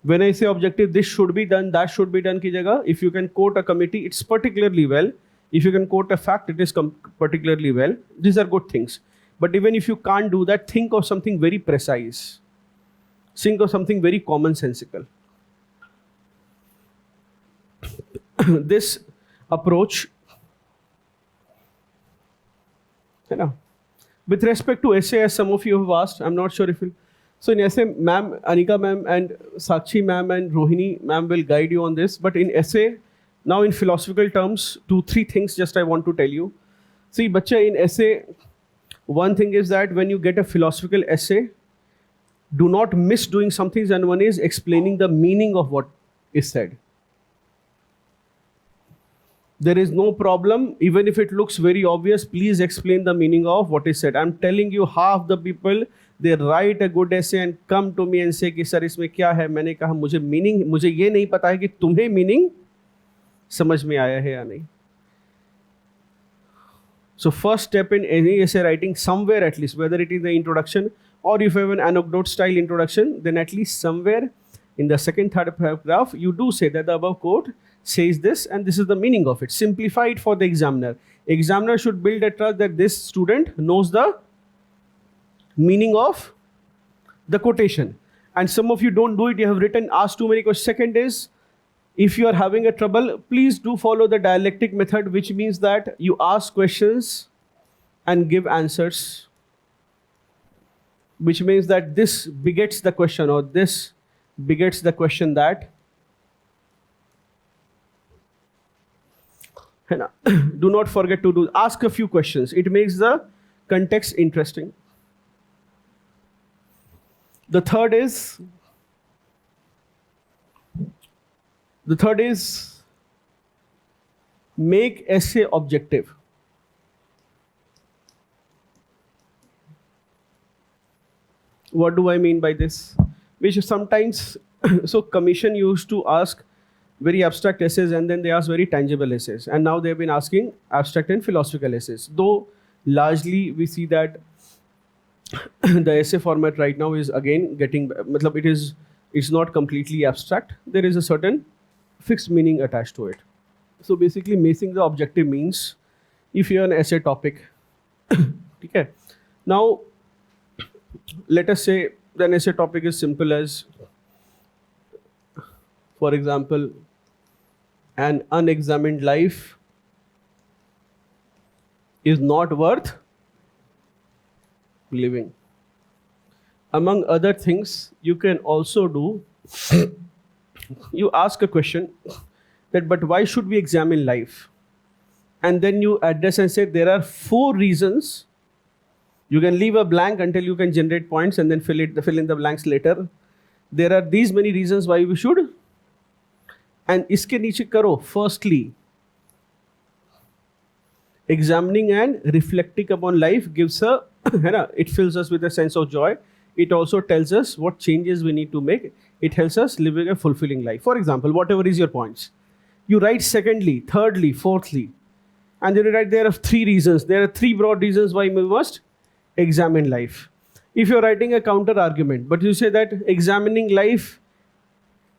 A: When I say objective, this should be done, that should be done ki jagah. If you can quote a committee, it's particularly well. If you can quote a fact, it is particularly well. These are good things. But even if you can't do that, think of something very precise. Think of something very commonsensical. This approach, you know, with respect to essay, as some of you have asked, I'm not sure if you'll. So in essay, ma'am, Anika ma'am and Sakshi ma'am and Rohini ma'am will guide you on this. But in essay, now in philosophical terms, 2-3 things just I want to tell you. See, bacha, in essay, one thing is that when you get a philosophical essay, do not miss doing some things, and one is explaining the meaning of what is said. There is no problem, even if it looks very obvious, please explain the meaning of what is said. I'm telling you, half the people, they write a good essay and come to me and say कि sir इसमें क्या है. मैंने कहा मुझे meaning, मुझे ये नहीं पता है कि तुम्हें मीनिंग समझ में आया है या नहीं. So first step in any essay writing, somewhere at least, whether it is the introduction or if you have an anecdote style introduction, then at least somewhere in the second, third paragraph, you do say that the above quote says this and this is the meaning of it. Simplify it for the examiner. Examiner should build a trust that this student knows the meaning of the quotation. And some of you don't do it. You have written, asked too many questions. Second is, if you are having a trouble, please do follow the dialectic method, which means that you ask questions and give answers, which means that this begets the question or this begets the question that. Do not forget to ask a few questions. It makes the context interesting. The third is make essay objective. What do I mean by this? Which sometimes, so commission used to ask very abstract essays and then they ask very tangible essays. And now they've been asking abstract and philosophical essays. Though largely we see that the essay format right now is again getting, it's not completely abstract. There is a certain fixed meaning attached to it. So basically making the objective means if you have an essay topic, okay. Now let us say the essay topic is simple as, for example, an unexamined life is not worth living. Among other things, you can also do, you ask a question that, but why should we examine life? And then you address and say, there are 4 reasons. You can leave a blank until you can generate points and then fill in the blanks later. There are these many reasons why we should. And iske niche karo, firstly, examining and reflecting upon life gives it fills us with a sense of joy. It also tells us what changes we need to make. It helps us living a fulfilling life. For example, whatever is your points, you write secondly, thirdly, fourthly, and then you write there are 3 reasons. There are 3 broad reasons why we must examine life. If you're writing a counter argument, but you say that examining life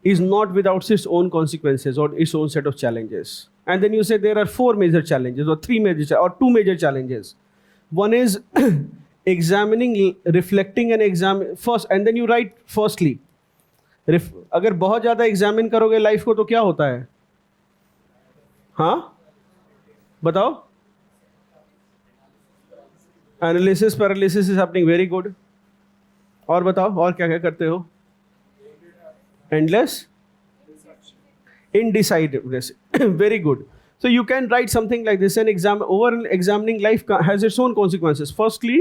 A: is not without its own consequences or its own set of challenges, and then you say there are 4 major challenges or 3 major or 2 major challenges. One is examining, reflecting and examine first, and then you write firstly. अगर बहुत ज़्यादा examine करोगे life को तो क्या होता है? हाँ बताओ. Analysis paralysis is happening. Very good. और बताओ और क्या क्या करते हो? Endless indecisiveness. Very good. So you can write something like this. An examining life has its own consequences. Firstly,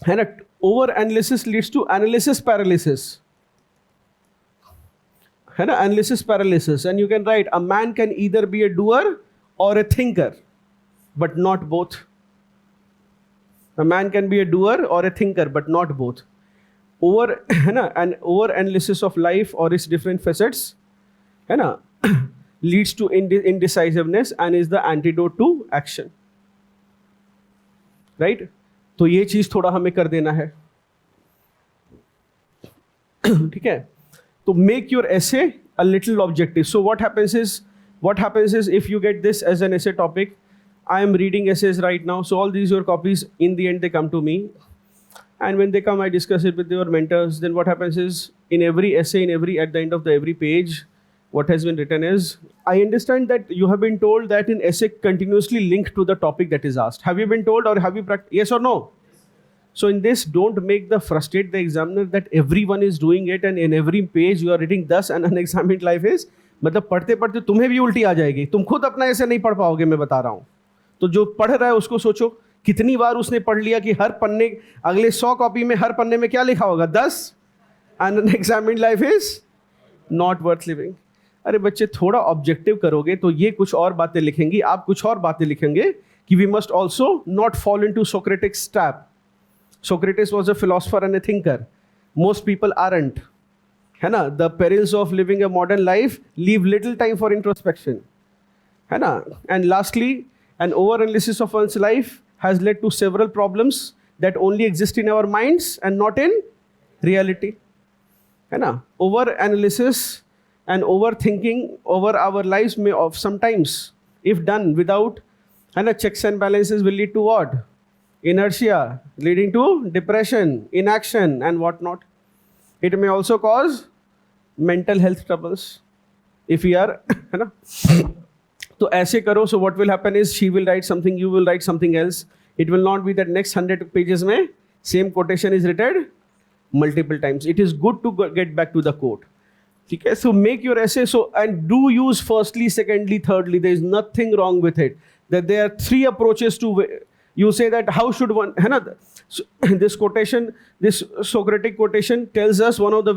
A: and over analysis leads to analysis paralysis. Analysis paralysis. And you can write, a man can either be a doer or a thinker, but not both. A man can be a doer or a thinker, but not both. An over analysis of life or its different facets leads to indecisiveness and is the antidote to action. Right? तो ये चीज थोड़ा हमें कर देना है. ठीक है. तो make your essay a little objective. So what happens is if you get this as an essay topic, I am reading essays right now. So all these your copies, in the end they come to me, and when they come I discuss it with your mentors. Then what happens is in every essay, at the end of every page, what has been written is, I understand that you have been told that an essay continuously linked to the topic that is asked. Have you been told, or have you practiced? Yes or no? So in this, don't frustrate the examiner that everyone is doing it and in every page you are reading thus and unexamined life is. मतलब पढ़ते पढ़ते तुम्हें भी उल्टी आ जाएगी. तुम खुद अपना ऐसे नहीं पढ़ पाओगे, मैं बता रहा हूँ. तो जो पढ़ रहा है उसको सोचो कितनी बार उसने पढ़ लिया कि हर पन्ने, अगले 100 कॉपी में हर पन्ने में क्या लिखा होगा? thus and unexamined life is not worth living. अरे बच्चे थोड़ा ऑब्जेक्टिव करोगे तो ये कुछ और बातें लिखेंगी, आप कुछ और बातें लिखेंगे कि we must also not fall into Socratics trap. Socrates was a philosopher and a thinker. Most people aren't. है ना? The perils of living a modern life leave little time for introspection. है ना? And lastly, an over-analysis of one's life has led to several problems that only exist in our minds and not in reality. है ना? Over-analysis and overthinking over our lives may sometimes, if done without checks and balances, will lead to what? Inertia, leading to depression, inaction and whatnot. It may also cause mental health troubles if we are है ना. तो ऐसे करो. So what will happen is she will write something, you will write something else. It will not be that next 100 pages में same quotation is written multiple times. It is good to get back to the quote. ठीक है. So make your essay. So and do use firstly, secondly, thirdly. There is nothing wrong with it. That there are 3 approaches to. You say that how should one, this quotation, this Socratic quotation tells us one of the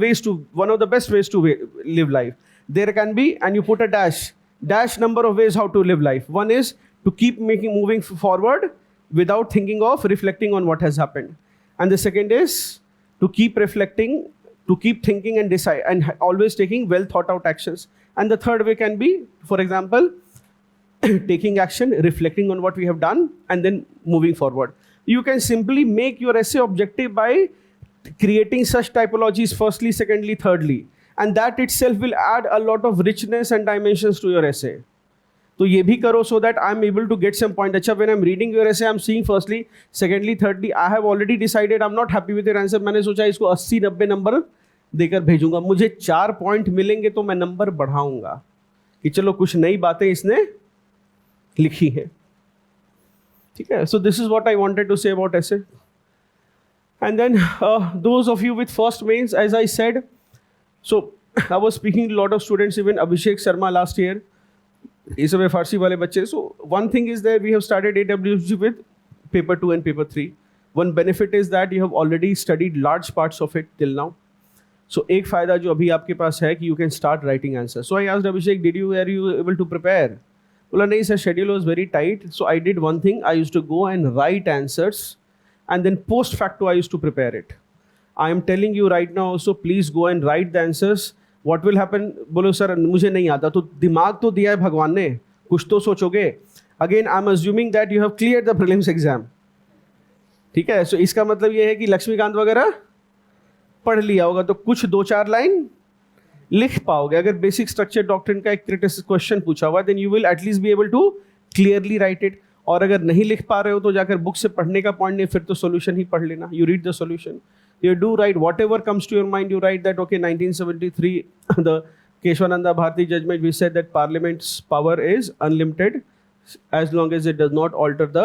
A: best ways to live life. There can be, and you put a dash number of ways how to live life. One is to keep moving forward without thinking of reflecting on what has happened. And the second is to keep reflecting, to keep thinking and decide, and always taking well thought out actions. And the third way can be, for example, taking action, reflecting on what we have done, and then moving forward. You can simply make your essay objective by creating such typologies firstly, secondly, thirdly, and that itself will add a lot of richness and dimensions to your essay. तो ये भी करो so that I am able to get some point. अच्छा, when I am reading your essay, I am seeing firstly, secondly, thirdly, I have already decided I am not happy with your answer. मैंने सोचा इसको 80-90 number देकर भेजूंगा. मुझे 4 point मिलेंगे तो मैं नंबर बढ़ाऊंगा कि चलो कुछ नई बातें इसने लिखी है. ठीक है. So this is what I wanted to say about essay. And then those of you with first mains, as I said, so I was speaking to a lot of students, even Abhishek Sharma last year. ये सब फारसी वाले बच्चे. So one thing is that we have started AWG with paper 2 and paper 3. One benefit is that you have already studied large parts of it till now. So एक फायदा जो अभी आपके पास है कि you can start writing answers. So I asked Abhishek, were you able to prepare? बोला नहीं sir, schedule was very tight. So I did one thing. I used to go and write answers, and then post facto I used to prepare it. I am telling you right now also, please go and write the answers. What will happen? बोलो sir मुझे नहीं आता. तो दिमाग तो दिया है भगवान ने, कुछ तो सोचोगे. Again, I am assuming that you have cleared the prelims exam. ठीक है, सो इसका मतलब ये है कि लक्ष्मीकांत वगैरह पढ़ लिया होगा तो कुछ 2-4 लाइन लिख पाओगे। अगर बेसिक स्ट्रक्चर डॉक्ट्रिन का एक क्वेश्चन पूछा हुआ then you will at least be able to clearly write it. और अगर नहीं लिख पा रहे हो तो जाकर बुक से पढ़ने का पॉइंट नहीं, फिर तो सोल्यूशन ही पढ़ लेना। You read the solution, you do write whatever comes to your mind. You write that okay, 1973 the Keshwananda Bharati judgment, we said that parliament's power is unlimited as long as it does not alter the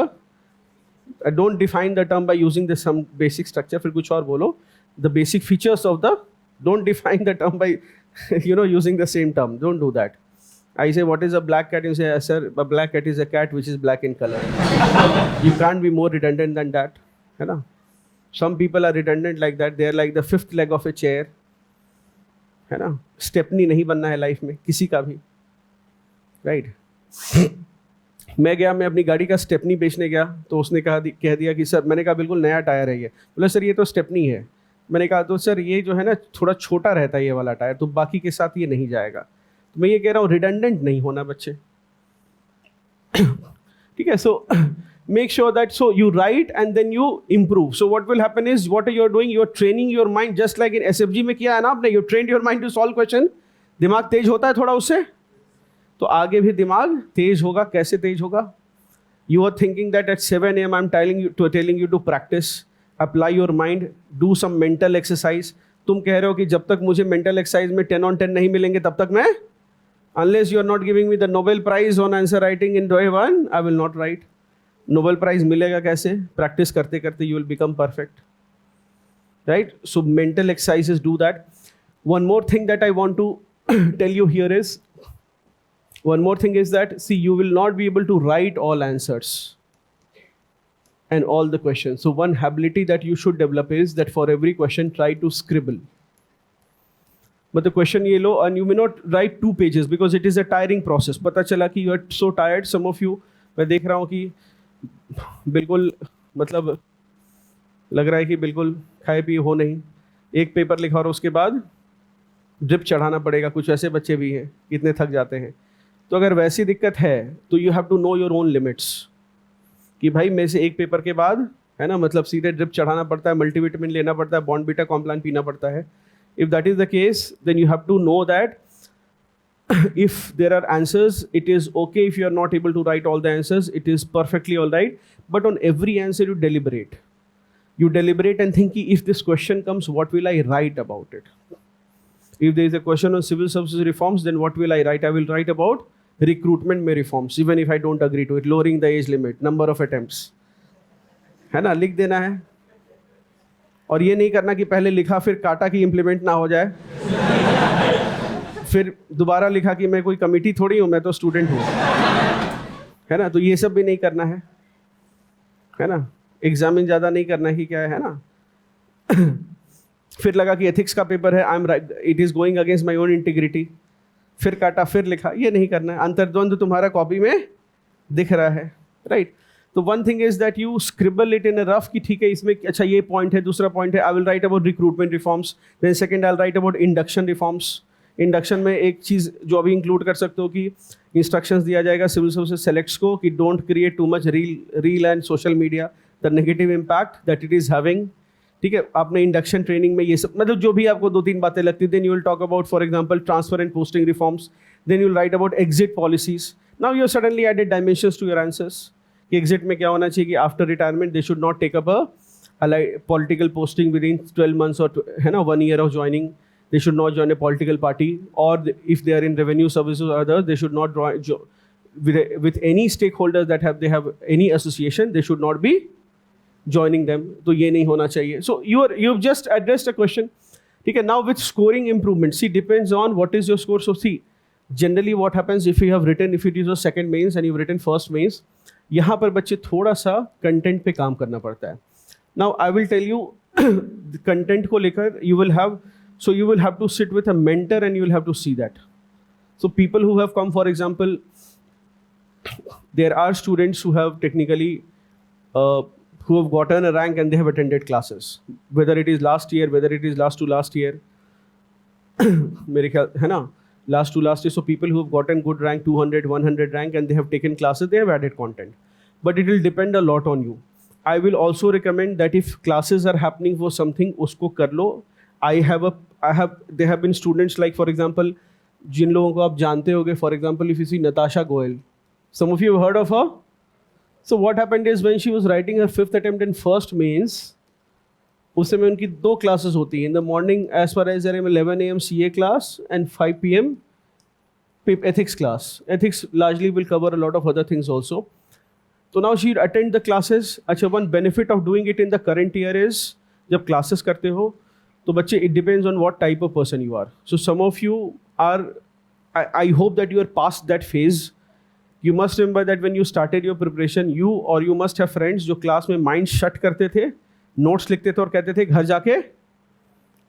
A: don't define the term by using the some basic structure, फिर कुछ और बोलो, the basic features of the, don't define the term by using the same term, don't do that. I say what is a black cat, you say sir a black cat is a cat which is black in color. You can't be more redundant than that, है ना? Some people are redundant like that. They are like the fifth leg of a chair, है ना? Stepney नहीं बनना है life में किसी का भी, राइट? मैं अपनी गाड़ी का स्टेपनी बेचने गया तो उसने कह दिया कि सर, मैंने कहा बिल्कुल नया टायर है ये। बोला सर ये तो स्टेपनी है। मैंने कहा तो सर ये जो है ना थोड़ा छोटा रहता है ये वाला टायर, तो बाकी के साथ ये नहीं जाएगा। तो मैं ये कह रहा हूँ रिडंडेंट नहीं होना बच्चे, ठीक है? सो make sure that so you write and then you improve. So what will happen is what you're doing, you're training your mind just like in SFG में किया है ना आपने, you trained your mind to solve question. दिमाग तेज होता है थोड़ा उससे, तो आगे भी दिमाग तेज होगा। कैसे तेज होगा? You are thinking that at 7 AM I'm telling you to practice, apply your mind, do some mental exercise. तुम कह रहे हो कि जब तक मुझे mental exercise में 10 on 10 नहीं मिलेंगे तब तक मैं, unless you are not giving me the Nobel Prize on answer writing in day 1, I will not write. Nobel prize मिलेगा कैसे? प्रैक्टिस करते करते you will become perfect, right? So mental exercises do that. One more thing that I want to tell you here is, one more thing is that see you will not be able to write all answers and all the questions. So one ability that you should develop is that for every question try to scribble. But the question ये लो and you may not write 2 pages because it is a tiring process. पता चला कि you are so tired, some of you, मैं देख रहा हूँ कि बिल्कुल मतलब लग रहा है कि बिल्कुल खाए पिए हो नहीं, एक पेपर लिखा और उसके बाद ड्रिप चढ़ाना पड़ेगा। कुछ ऐसे बच्चे भी हैं कितने थक जाते हैं। तो अगर वैसी दिक्कत है तो you have to know your own limits कि भाई मेरे से एक पेपर के बाद, है ना, मतलब सीधे ड्रिप चढ़ाना पड़ता है, मल्टीविटामिन लेना पड़ता है, बॉर्नवीटा कॉम्प्लान पीना पड़ता है। If that is the case then you have to know that if there are answers, it is okay if you are not able to write all the answers, it is perfectly all right. But on every answer you deliberate. You deliberate and think, if this question comes, what will I write about it? If there is a question on civil services reforms, then what will I write? I will write about recruitment में reforms, even if I don't agree to it, lowering the age limit, number of attempts, है ना, लिख देना है। और ये नहीं करना कि पहले लिखा फिर काटा कि इम्प्लीमेंट ना हो जाए, फिर दोबारा लिखा कि मैं कोई कमेटी थोड़ी हूँ, मैं तो स्टूडेंट हूँ, है ना। तो ये सब भी नहीं करना है ना। एग्जामिन ज़्यादा नहीं करना है कि क्या है ना। फिर लगा कि एथिक्स का पेपर है, I am it is going against my own integrity, फिर काटा फिर लिखा, ये नहीं करना है। अंतर्द्वंद तुम्हारा कॉपी में दिख रहा है, राइट। तो one thing is that you scribble it in a rough कि ठीक है इसमें अच्छा ये पॉइंट है, दूसरा पॉइंट है I will write about recruitment reforms, then second I will write about induction reforms. Induction में एक चीज़ जो अभी इंक्लूड कर सकते हो कि इंस्ट्रक्शंस दिया जाएगा सिविल सर्विसेज सेलेक्ट्स को कि don't create too much reel and social media, the negative impact that it is having. ठीक है, आपने इंडक्शन ट्रेनिंग में ये सब मतलब जो भी आपको 2-3 बातें लगती, then you will talk about for example transfer and posting reforms, then you will write about exit policies. Now you suddenly added dimensions to your answers कि एग्जिट में क्या होना चाहिए कि after retirement they should not take up a political posting within 12 months और है ना 1 year of joining. They should not join a political party, or if they are in revenue services or others, they should not with any stakeholders that they have any association, they should not be joining them. तो ये नहीं होना चाहिए. So you've just addressed a question. ठीक है, now with scoring improvement, see depends on what is your score. So see, generally what happens if you have written, if it is your second mains and you've written first mains, यहाँ पर बच्चे थोड़ा सा content पे काम करना पड़ता है. Now I will tell you content को लेकर you will have. So you will have to sit with a mentor and you will have to see that. So people who have come, for example, there are students who have technically, who have gotten a rank and they have attended classes. Whether it is last year, whether it is last to last year, मेरे ख्याल है ना, last to last year. So people who have gotten good rank, 200, 100 rank and they have taken classes, they have added content. But it will depend a lot on you. I will also recommend that if classes are happening for something, उसको कर लो. There have been students like, for example, जिन लोगों को आप जानते होंगे, for example, if you see Natasha Goel, some of you have heard of her. So what happened is when she was writing her 5th attempt in first mains, उस समय उनकी 2 classes होती हैं. In the morning, as far as I am, 11 a.m. CA class and 5 p.m. ethics class. Ethics largely will cover a lot of other things also. So now she attend the classes. अच्छा, one benefit of doing it in the current year is जब classes करते हो तो बच्चे, it depends on what type of person you are. So some of you are, I hope that you are past that phase. You must remember that when you started your preparation, you must have friends जो class में mind shut करते थे, notes लिखते थे और कहते थे घर जाके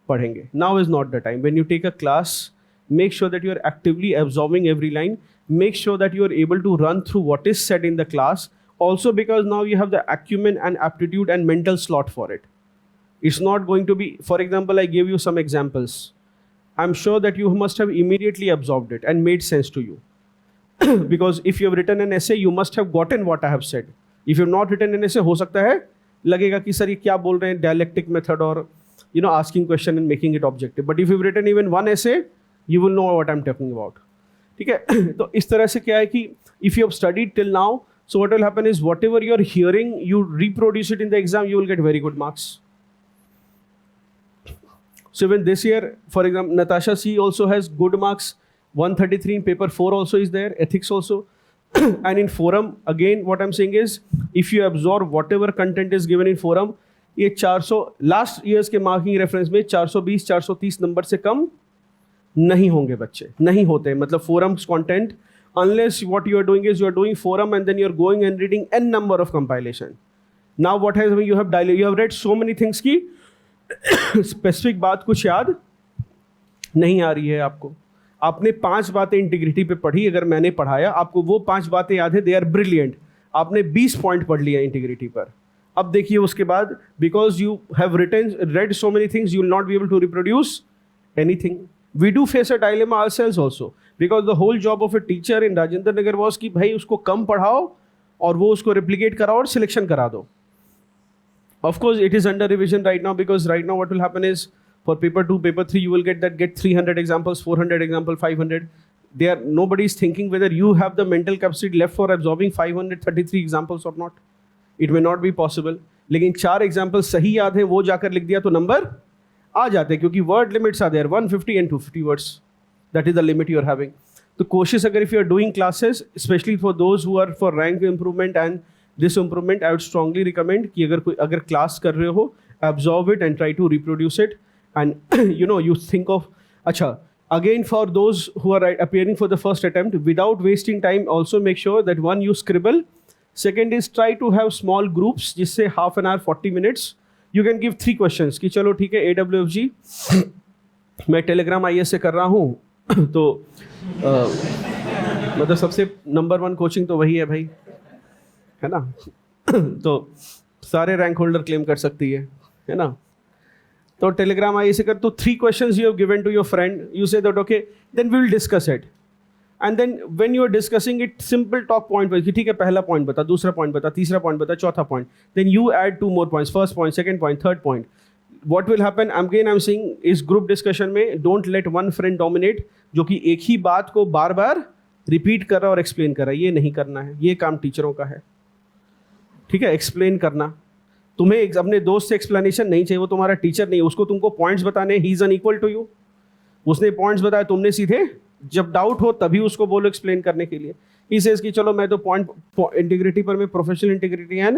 A: पढ़ेंगे. Now is not the time. When you take a class, make sure that you are actively absorbing every line. Make sure that you are able to run through what is said in the class. Also because now you have the acumen and aptitude and mental slot for it. It's not going to be, for example, I gave you some examples. I'm sure that you must have immediately absorbed it and made sense to you. Because if you have written an essay, you must have gotten what I have said. If you have not written an essay, हो सकता है लगेगा कि sir ये क्या बोल रहे हैं, dialectic method or asking question and making it objective. But if you've written even one essay, you will know what I'm talking about. ठीक है. तो इस तरह से क्या है कि if you have studied till now, so what will happen is whatever you're hearing, you reproduce it in the exam, you will get very good marks. So even this year, for example, Natasha C also has good marks. 133 in paper 4 also is there, ethics also. And in forum, again, what I'm saying is, if you absorb whatever content is given in forum, ये 400 last years के marking reference में 420 430 number से कम नहीं होंगे बच्चे, नहीं होते. मतलब forums content, unless what you are doing is you are doing forum and then you are going and reading n number of compilation. Now what has you have read so many things की specific बात कुछ याद नहीं आ रही है आपको. आपने 5 बातें इंटीग्रिटी पे पढ़ी, अगर मैंने पढ़ाया आपको वो 5 बातें याद है, दे आर ब्रिलियंट. आपने 20 पॉइंट पढ़ लिया इंटीग्रिटी पर. अब देखिए उसके बाद, because you have read so many things, you will not be able to reproduce anything. We do face a dilemma ourselves also, because the whole job of a teacher in Rajendra Nagar was कि भाई उसको कम पढ़ाओ और वो उसको replicate कराओ और selection करा दो. Of course, it is under revision right now, because right now what will happen is for paper 2, paper 3, you will get 300 examples, 400 examples, 500. Nobody is thinking whether you have the mental capacity left for absorbing 533 examples or not. It may not be possible. लेकिन 4 examples सही याद है, वो जाकर लिख दिया तो number आ जाते हैं, क्योंकि word limits are there, 150 and 250 words. That is the limit you are having. तो कोशिश अगर if you are doing classes, especially for those who are for rank improvement and this improvement, I would strongly recommend कि अगर class कर रहे हो, absorb it and try to reproduce it. And you think of, अच्छा, again for those who are appearing for the first attempt, without wasting time, also make sure that one, you scribble. Second is try to have small groups, जिससे half an hour, 40 minutes. You can give 3 questions कि चलो ठीक है AWFG, मैं Telegram IS से कर रहा हूँ तो मतलब सबसे नंबर 1 कोचिंग तो वही है भाई, है ना. तो सारे रैंक होल्डर क्लेम कर सकती है ना. तो टेलीग्राम IS से कर, तो 3 questions you have given to your friend, you say that okay, then we will discuss it. And then when you are discussing it, simple talk point wise, ठीक है पहला point बता, दूसरा point बता, तीसरा point बता, चौथा point. Then you add 2 more points, first point, second point, third point. What will happen, again I'm saying, इस group discussion में don't let one friend dominate, जो कि एक ही बात को बार बार repeat कर रहा और explain कर रहा है. ये नहीं करना है, ये काम टीचरों का है. ठीक है, explain करना. तुम्हें अपने दोस्त से explanation नहीं चाहिए, वो तुम्हारा टीचर नहीं है, उसको तुमको points बताने, he is unequal to you. उसने पॉइंट्स बताया, तुमने सीधे जब डाउट हो तभी उसको बोलो एक्सप्लेन करने के लिए. ही सेज कि चलो मैं तो पॉइंट इंटीग्रिटी पर मैं प्रोफेशनल इंटीग्रिटी है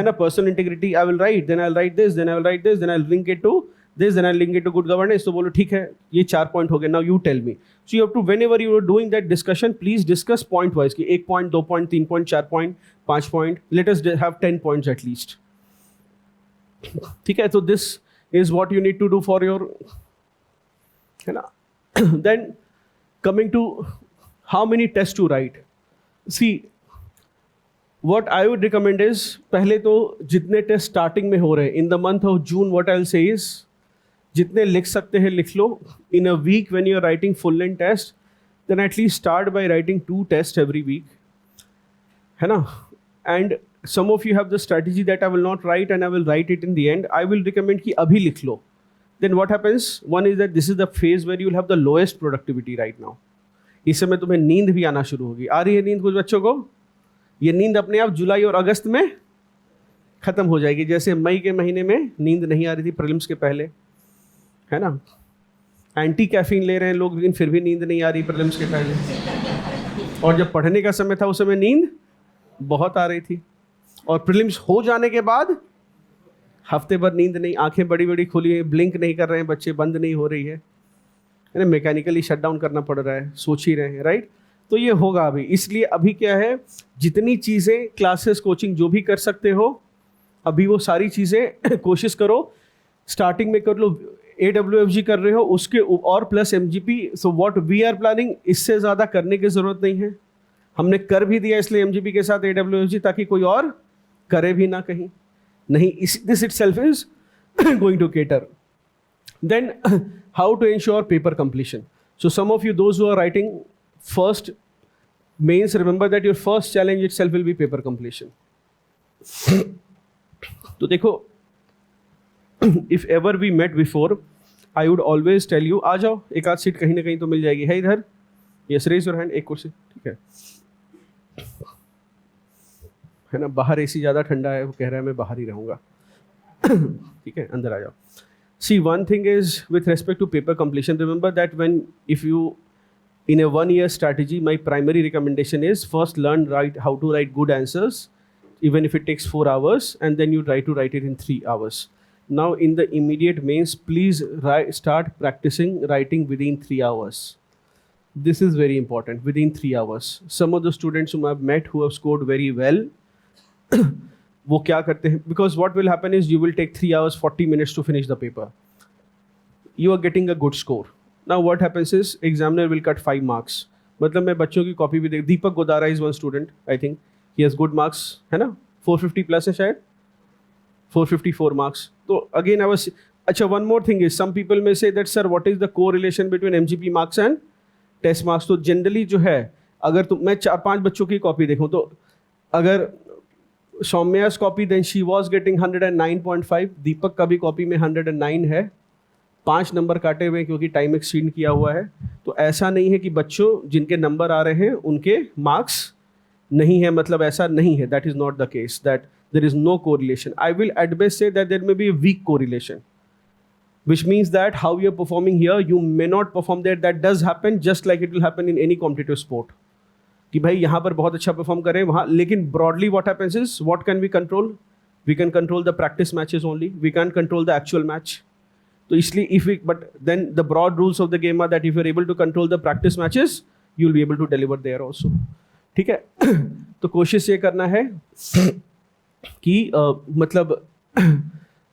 A: ना personal integrity, I will write, then I will write this, then I will write this, then I will link it to this, then I link it to good governance. तो बोलो ठीक है ये 4 point हो गए, now you tell me. So you have to, whenever you are doing that discussion, please discuss point wise कि 1 point, 2 point, 3 point, 4 point, 5 point, let us have 10 points at least. ठीक है, तो this is what you need to do for your, है ना. Then coming to how many tests to write. See, what I would recommend is, पहले तो जितने test starting में हो रहे हैं in the month of June, what I'll say is, जितने लिख सकते हैं लिख लो. In a week when you're writing full length test, then at least start by writing 2 tests every week, है ना. And some of you have the strategy that I will not write and I will write it in the end. I will recommend कि अभी लिख लो. Then what happens? One is that this is the phase where you will have the lowest productivity right now. इस समय तुम्हें नींद भी आना शुरू होगी. आ रही है नींद कुछ बच्चों को? ये नींद अपने आप जुलाई और अगस्त में खत्म हो जाएगी. जैसे मई के महीने में नींद नहीं आ रही थी प्रीलिम्स के पहले, है ना? एंटी कैफीन ले रहे हैं लोग, लेकिन फिर भी नींद नहीं आ रही प्रीलिम्स के पहले. और जब पढ़ने का समय था उस समय नींद बहुत आ रही थी. और प्रीलिम्स हो जाने के बाद हफ्ते भर नींद नहीं, आंखें बड़ी बड़ी खुली हैं, ब्लिंक नहीं कर रहे हैं बच्चे, बंद नहीं हो रही है ना, मैकेनिकली शट डाउन करना पड़ रहा है, सोच ही रहे हैं, राइट? तो ये होगा अभी. इसलिए अभी क्या है, जितनी चीज़ें क्लासेस कोचिंग जो भी कर सकते हो अभी वो सारी चीज़ें कोशिश करो. स्टार्टिंग में कर लो, AWFG कर रहे हो उसके और plus MGP. So what we are planning, इससे ज़्यादा करने की ज़रूरत नहीं है. हमने कर भी दिया इसलिए MGP के साथ AWFG, ताकि कोई और करे भी ना कहीं नहीं. This itself is going to cater. Then how to ensure paper completion. So some of you, those who are writing first mains, remember that your first challenge itself will be paper completion. तो देखो, if ever we met before, I would always tell you, आ जाओ, एक आध seat कहीं ना कहीं तो मिल जाएगी. है इधर? Yes, raise your hand. एक कुर्सी, ठीक है. है ना, बाहर AC ज़्यादा ठंडा है, वो कह रहा है मैं बाहर ही रहूँगा. ठीक है, अंदर आ जाओ. See, one thing is with respect to paper completion, remember that if you in a 1 year strategy, my primary recommendation is first learn how to write good answers, even if it takes 4 hours, and then you try to write it in 3 hours. Now in the immediate mains, please start practicing writing within 3 hours. This is very important, within 3 hours. Some of the students whom I've met who have scored very well, वो क्या करते हैं, because what will happen is you will take 3 hours 40 minutes to finish the paper. You are getting a good score. Now what happens is examiner will cut 5 marks. मतलब मैं बच्चों की copy भी देख, दीपक Godara is one student, I think he has good marks, है ना, 450 plus है शायद, 454 marks. तो again I was, अच्छा, one more thing is some people may say that sir what is the correlation between MGP marks and test marks. तो generally जो है, अगर तुम, मैं 4-5 बच्चों की कॉपी देखूँ, तो अगर सौम्या's copy then she was getting 109.5, Deepak का भी कॉपी में 109 है, 5 नंबर काटे हुए क्योंकि टाइम एक्सीड किया हुआ है. तो ऐसा नहीं है कि बच्चों जिनके नंबर आ रहे हैं उनके मार्क्स नहीं है, मतलब ऐसा नहीं है. That is not the case, that there is no correlation. I will at best say that there may be a weak correlation, which means that how you are performing here you may not perform there. That does happen, just like it will happen in any competitive sport, कि भाई यहाँ पर बहुत अच्छा perform करें वहाँ, लेकिन broadly what happens is, what can we control? We can control the practice matches only, we can control the actual match. तो इसलिए if we, but then the broad rules of the game are that if you are able to control the practice matches you will be able to deliver there also. ठीक है. तो कोशिश ये करना है कि मतलब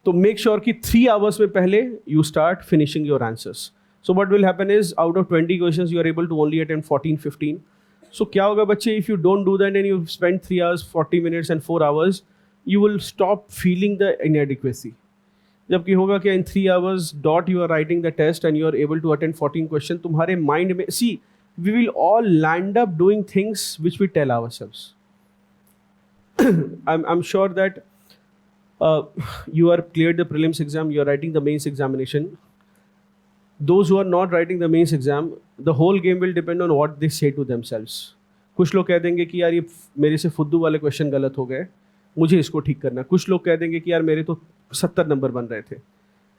A: तो मेक श्योर कि 3 hours में पहले you start finishing your answers. So what will happen is out of 20 questions you are able to only attempt 14-15. So क्या होगा बच्चे, if you don't do that and you spend 3 hours 40 minutes and 4 hours, you will stop feeling the inadequacy. जबकि होगा क्या, in 3 hours dot you are writing the test and you are able to attend 14 questions, तुम्हारे mind में, see, we will all land up doing things which we tell ourselves. I'm sure that you are cleared the prelims exam, you are writing the mains examination. Those who are not writing the mains exam, the whole game will depend on what they say to themselves. कुछ लोग कह देंगे कि यार ये मेरे से फुद्दू वाले क्वेश्चन गलत हो गए, मुझे इसको ठीक करना. कुछ लोग कह देंगे कि यार मेरे तो 70 नंबर बन रहे थे,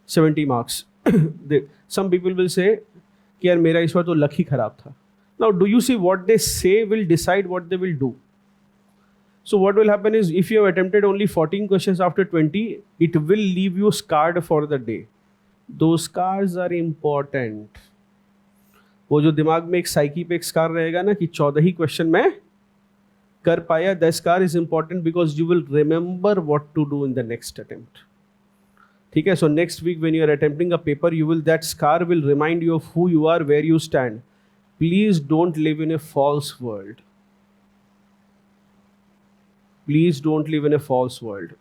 A: 70 marks. Some people will say कि यार मेरा इस बार तो लक ही खराब था. Now do you see what they say will decide what they will do. So what will happen is if you have attempted only 14 questions after 20, it will leave you scarred for the day. Those scars are important. वो जो दिमाग में एक psyche पे एक scar रहेगा ना कि 14 ही क्वेश्चन में कर पाया, that scar is important because you will remember what to do in the next attempt. ठीक है. So next week when you are attempting a paper, you will, that scar will remind you of who you are, where you stand. Please don't live in a false world. Please don't live in a false world.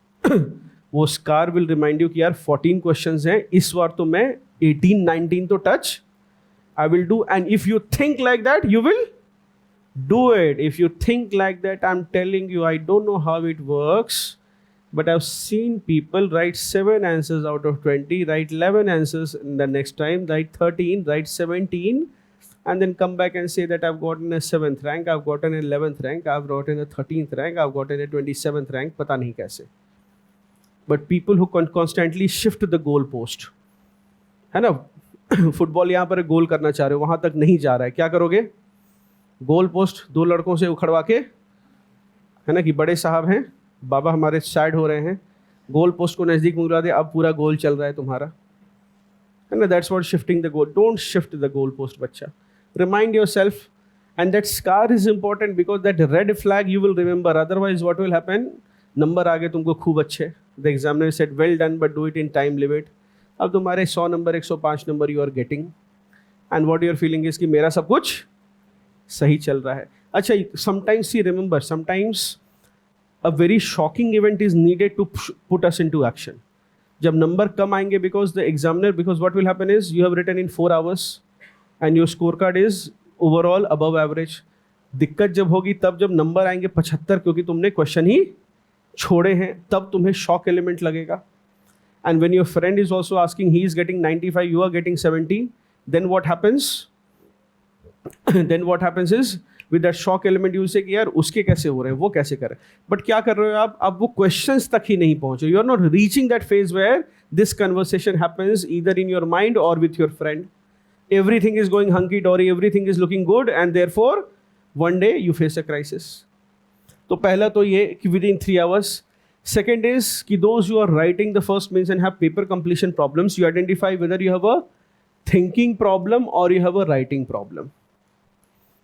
A: वो scar will remind you कि यार 14 questions हैं, इस बार तो मैं 18-19 तो touch I will do. And if you think like that, you will Do it. If you think like that, I'm telling you, I don't know how it works, but I've seen people write 7 answers out of 20, write 11 answers in the next time, write 13, write 17, and then come back and say that I've gotten a 7th rank, I've gotten an 11th rank, I've gotten a 13th rank, I've gotten a 27th rank, पता नहीं कैसे. But people who constantly shift the goal post, है ना, football यहाँ पर गोल करना चाह रहे हो, वहाँ तक नहीं जा रहा है, क्या करोगे? गोल पोस्ट 2 लड़कों से उखड़वा के, है ना, कि बड़े साहब हैं, बाबा हमारे साइड हो रहे हैं, गोल पोस्ट को नज़दीक मुड़ा दे, अब पूरा गोल चल रहा है तुम्हारा, है ना. That's what shifting the goal. Don't shift the goal post बच्चा. Remind your self, and that scar is important because that red flag you will remember. Otherwise what will happen, number आगे तुमको खूब अच्छे, the examiner said well done but do it in time limit. अब तुम्हारे 100 number 105 number you are getting, and what you are feeling is कि मेरा सब कुछ सही चल रहा है. अच्छा, sometimes see remember, sometimes a very shocking event is needed to put us into action. जब नंबर कम आएंगे because the examiner, because what will happen is you have written in 4 hours and your score card is overall above average. दिक्कत जब होगी तब जब number आएंगे 75 क्योंकि तुमने क्वेश्चन ही छोड़े हैं, तब तुम्हें शॉक एलिमेंट लगेगा. And when your friend is also asking, he is getting 95, you are getting 70, then what happens? Then what happens is, with that shock element, you will say कि यार उसके कैसे हो रहे हैं, वो कैसे कर रहे हैं. But क्या कर रहे हो आप? अब वो questions तक ही नहीं पहुंचे. You are not reaching that phase where this conversation happens either in your mind or with your friend. Everything is going hunky dory, everything is looking good, and therefore one day you face a crisis. तो पहला तो ये कि within 3 hours. Second is कि those who are writing the first means and have paper completion problems, you identify whether you have a thinking problem or you have a writing problem.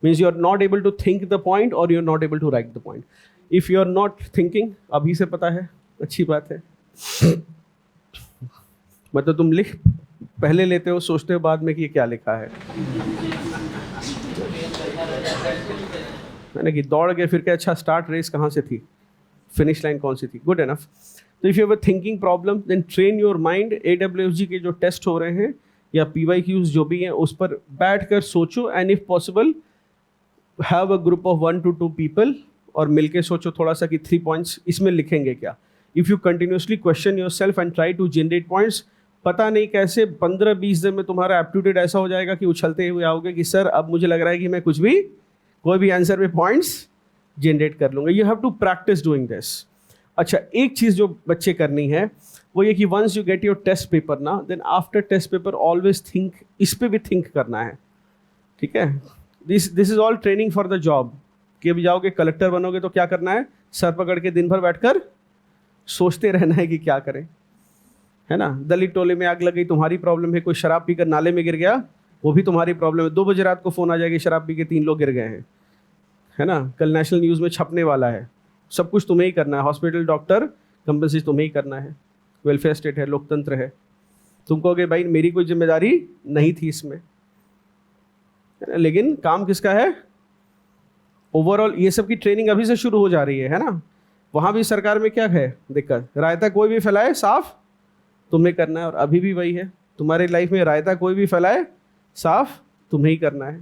A: Means you are not able to think the point or you are not able to write the point. If you are not thinking, अभी से पता है, अच्छी बात है. मतलब तुम लिख पहले लेते हो, सोचते हो बाद में कि ये क्या लिखा है. मैंने कि दौड़ गए फिर क्या, अच्छा स्टार्ट रेस कहाँ से थी, फिनिश लाइन कौन सी थी. Good enough. तो if you have a thinking problem then train your mind. AWFG के जो टेस्ट हो रहे हैं या PYQs जो भी हैं उस पर बैठ कर सोचो, and if possible have a group of 1 to 2 people और मिलके सोचो थोड़ा सा कि 3 points इसमें लिखेंगे क्या. If you continuously question your self and try to generate points, पता नहीं कैसे 15-20 दिन में तुम्हारा एप्टीट्यूड ऐसा हो जाएगा कि उछलते हुए आओगे कि सर अब मुझे लग रहा है कि मैं कुछ भी कोई भी आंसर में पॉइंट्स जनरेट कर लूँगा. You have to practice doing this. अच्छा, एक चीज़ जो बच्चे करनी है वो ये कि once you get your test paper ना, then after test paper always think, इस पे भी थिंक करना है, ठीक है. This is all training for the job. कि अभी जाओगे कलेक्टर बनोगे तो क्या करना है, सर पकड़ के दिन भर बैठकर सोचते रहना है कि क्या करें, है ना. दलित टोले में आग लग गई, तुम्हारी प्रॉब्लम है. कोई शराब पीकर नाले में गिर गया, वो भी तुम्हारी प्रॉब्लम है. 2 बजे रात को फ़ोन आ जाएगी, शराब पी के 3 लोग गिर गए हैं, है ना. कल नेशनल न्यूज़ में छपने वाला है. सब कुछ तुम्हें ही करना है. हॉस्पिटल, डॉक्टर, कंपनी तुम्हें ही करना है. वेलफेयर स्टेट है, लोकतंत्र है. तुम कहोगे भाई मेरी कोई जिम्मेदारी नहीं थी इसमें, लेकिन काम किसका है. ओवरऑल ये सब की ट्रेनिंग अभी से शुरू हो जा रही है ना. वहाँ भी सरकार में क्या है दिक्कत, रायता कोई भी फैलाए साफ तुम्हें करना है. और अभी भी वही है, तुम्हारी लाइफ में रायता कोई भी फैलाए साफ तुम्हें ही करना है,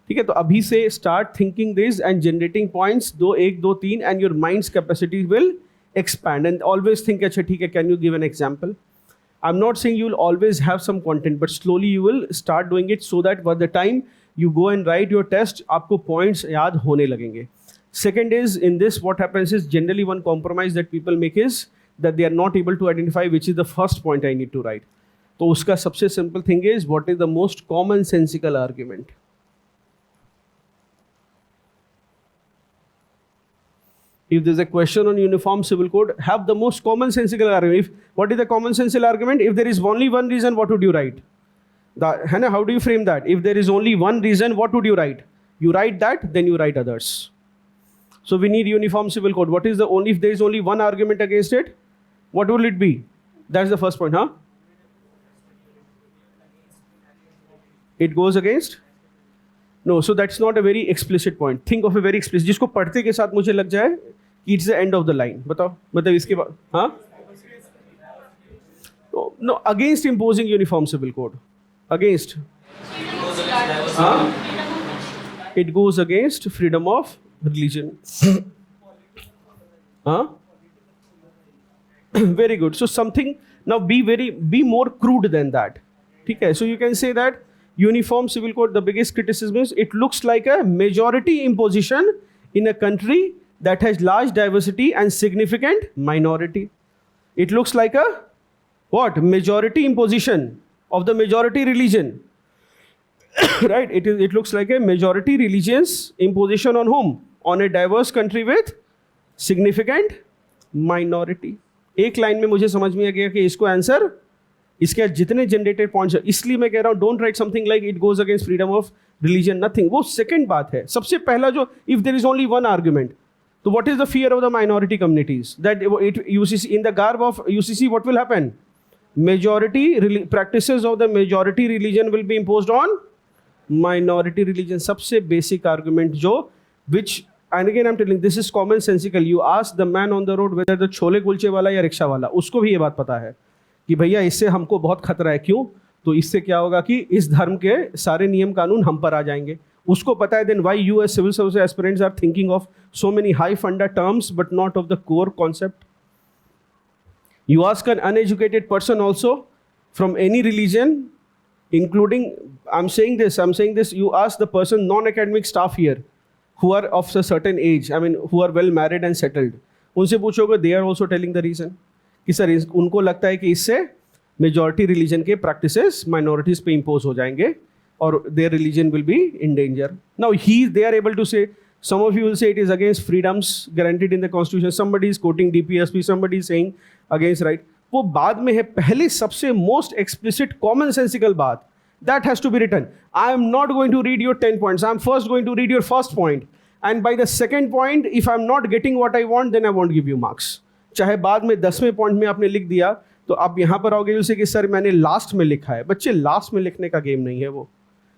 A: ठीक है. तो अभी से start thinking this and generating points. 2, 1, 2, 3 and your minds capacity will expand. And always think, अच्छा ठीक है, can you give an example? I'm not saying you will always have some content, but slowly you will start doing it so that by the time you go and write your test, आपको points याद होने लगेंगे. Second is, in this what happens is generally one compromise that people make is that they are not able to identify which is the first point I need to write. तो उसका सबसे simple thing is what is the most commonsensical argument. If there's a question on uniform civil code, have the most commonsensical argument. What is the commonsensical argument? If there is only one reason, what would you write? How do you frame that? If there is only one reason, what would you write? You write that, then you write others. So we need uniform civil code. What is the only, if there is only one argument against it, what will it be? That's the first point, huh? It goes against? No, so that's not a very explicit point. Think of a very explicit, जिसको पढ़ते के साथ मुझे लग जाए it's the end of the line. बताओ, मतलब इसके बाद, हाँ, no, against imposing uniform civil code, against, हाँ, It goes against freedom of religion. Huh? Very good. So something, now be more crude than that. Okay, so you can say that uniform civil code, the biggest criticism is it looks like a majority imposition in a country that has large diversity and significant minority. It looks like a what? Majority imposition of the majority religion. Right? It looks like a majority religion's imposition on whom? On a diverse country with significant minority. एक line में मुझे समझ में आ गया कि इसको answer, इसके जितने जनरेटेड पॉइंट्स है, इसलिए मैं कह रहा हूं don't write something like it goes against freedom of religion, nothing. वो सेकंड बात है. सबसे पहला जो, if there is only one argument, तो what is the fear of the minority communities? That it UCC in the garb of UCC what will happen? Majority practices of the majority religion will be imposed on minority religion. सबसे basic argument जो, which, and again I'm telling, this is common sensical. You ask the man on the road whether the chole kulche wala या rickshaw वाला, उसको भी ये बात पता है कि भैया इससे हमको बहुत खतरा है. क्यों? तो इससे क्या होगा कि इस धर्म के सारे नियम कानून हम पर आ जाएंगे. उसको पता है. then why you as civil service aspirants are thinking of so many high funda terms but not of the core concept? You ask an uneducated person also from any religion, including, I'm saying this, you ask the person, non-academic staff here, who are of a certain age, I mean, who are well married and settled, उनसे पूछोगे, they are also telling the reason, कि sir उनको लगता है कि इससे majority religion के practices minorities पे impose हो जाएंगे और their religion will be in danger. Now they are able to say, some of you will say it is against freedoms guaranteed in the constitution, somebody is quoting DPSP, somebody is saying against right. वो बाद में है. पहले सबसे most explicit common sensical बात, that has to be written. I am not going to read your 10 points. I am first going to read your first point, and by the second point, if I am not getting what I want, then I won't give you marks. चाहे बाद में 10वें point में आपने लिख दिया, तो आप यहाँ पर आओगे उसे कि सर मैंने लास्ट में लिखा है. बच्चे, लास्ट में लिखने का गेम नहीं है वो.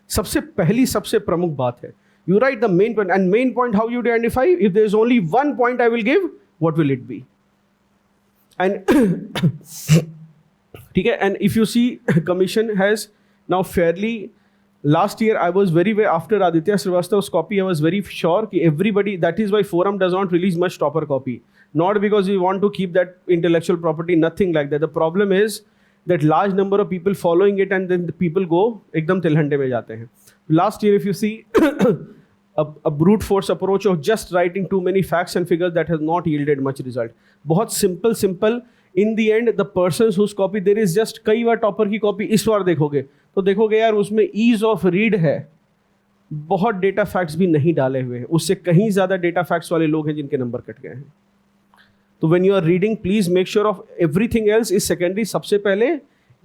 A: सबसे पहली सबसे प्रमुख बात है, you write the main point, and main point how you identify? If there is only one point I will give, what will it be? And ठीक है. And if you see, commission has now fairly, last year I was very, after Aditya Srivastav's copy, I was very sure कि everybody, that is why forum does not release much topper copy, not because we want to keep that intellectual property, nothing like that. The problem is that large number of people following it, and then the people go एकदम तिलहंडे में जाते हैं. Last year if you see a brute force approach of just writing too many facts and figures, that has not yielded much result. बहुत simple. In the end, the persons whose copy there is just, कई बार topper की copy इस बार देखोगे तो देखोगे यार उसमें ease of read है, बहुत डेटा फैक्ट्स भी नहीं डाले हुए हैं. उससे कहीं ज़्यादा डेटा फैक्ट्स वाले लोग हैं जिनके नंबर कट गए हैं. तो when you are reading, please make sure of everything else is secondary. सबसे पहले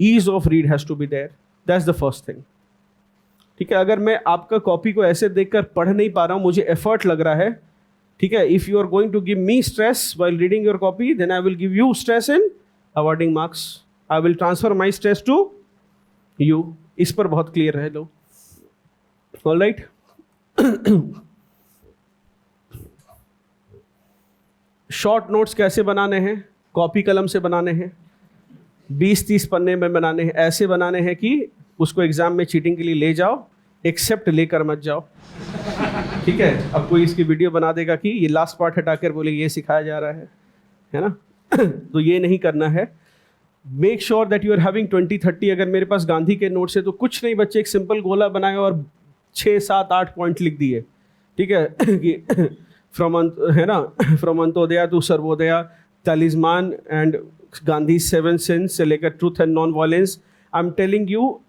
A: ease of read has to be there. That's the first thing. ठीक है. अगर मैं आपका कॉपी को ऐसे देखकर पढ़ नहीं पा रहा हूँ, मुझे एफर्ट लग रहा है, ठीक है, if you are going to give me stress while reading your copy, then I will give you stress in awarding marks. I will transfer my stress to you. इस पर बहुत क्लियर रहे लोग. ऑलराइट. शॉर्ट नोट्स कैसे बनाने हैं? Copy कलम से बनाने हैं, 20-30 पन्ने में बनाने हैं. ऐसे बनाने हैं कि उसको एग्जाम में चीटिंग के लिए ले जाओ, एक्सेप्ट लेकर मत जाओ. ठीक है. अब कोई इसकी वीडियो बना देगा कि ये लास्ट पार्ट हटाकर बोले ये सिखाया जा रहा है ना. तो ये नहीं करना है. Make sure that you are having 20-30. अगर मेरे पास गांधी के नोट्स है तो कुछ नहीं बच्चे, एक सिंपल गोला बनाए और 6-7-8 पॉइंट लिख दिए. ठीक है. कि फ्रॉम है ना, from Antyodaya to Sarvodaya, talisman and Gandhi 7 sins से लेकर truth and non violence. I am telling you,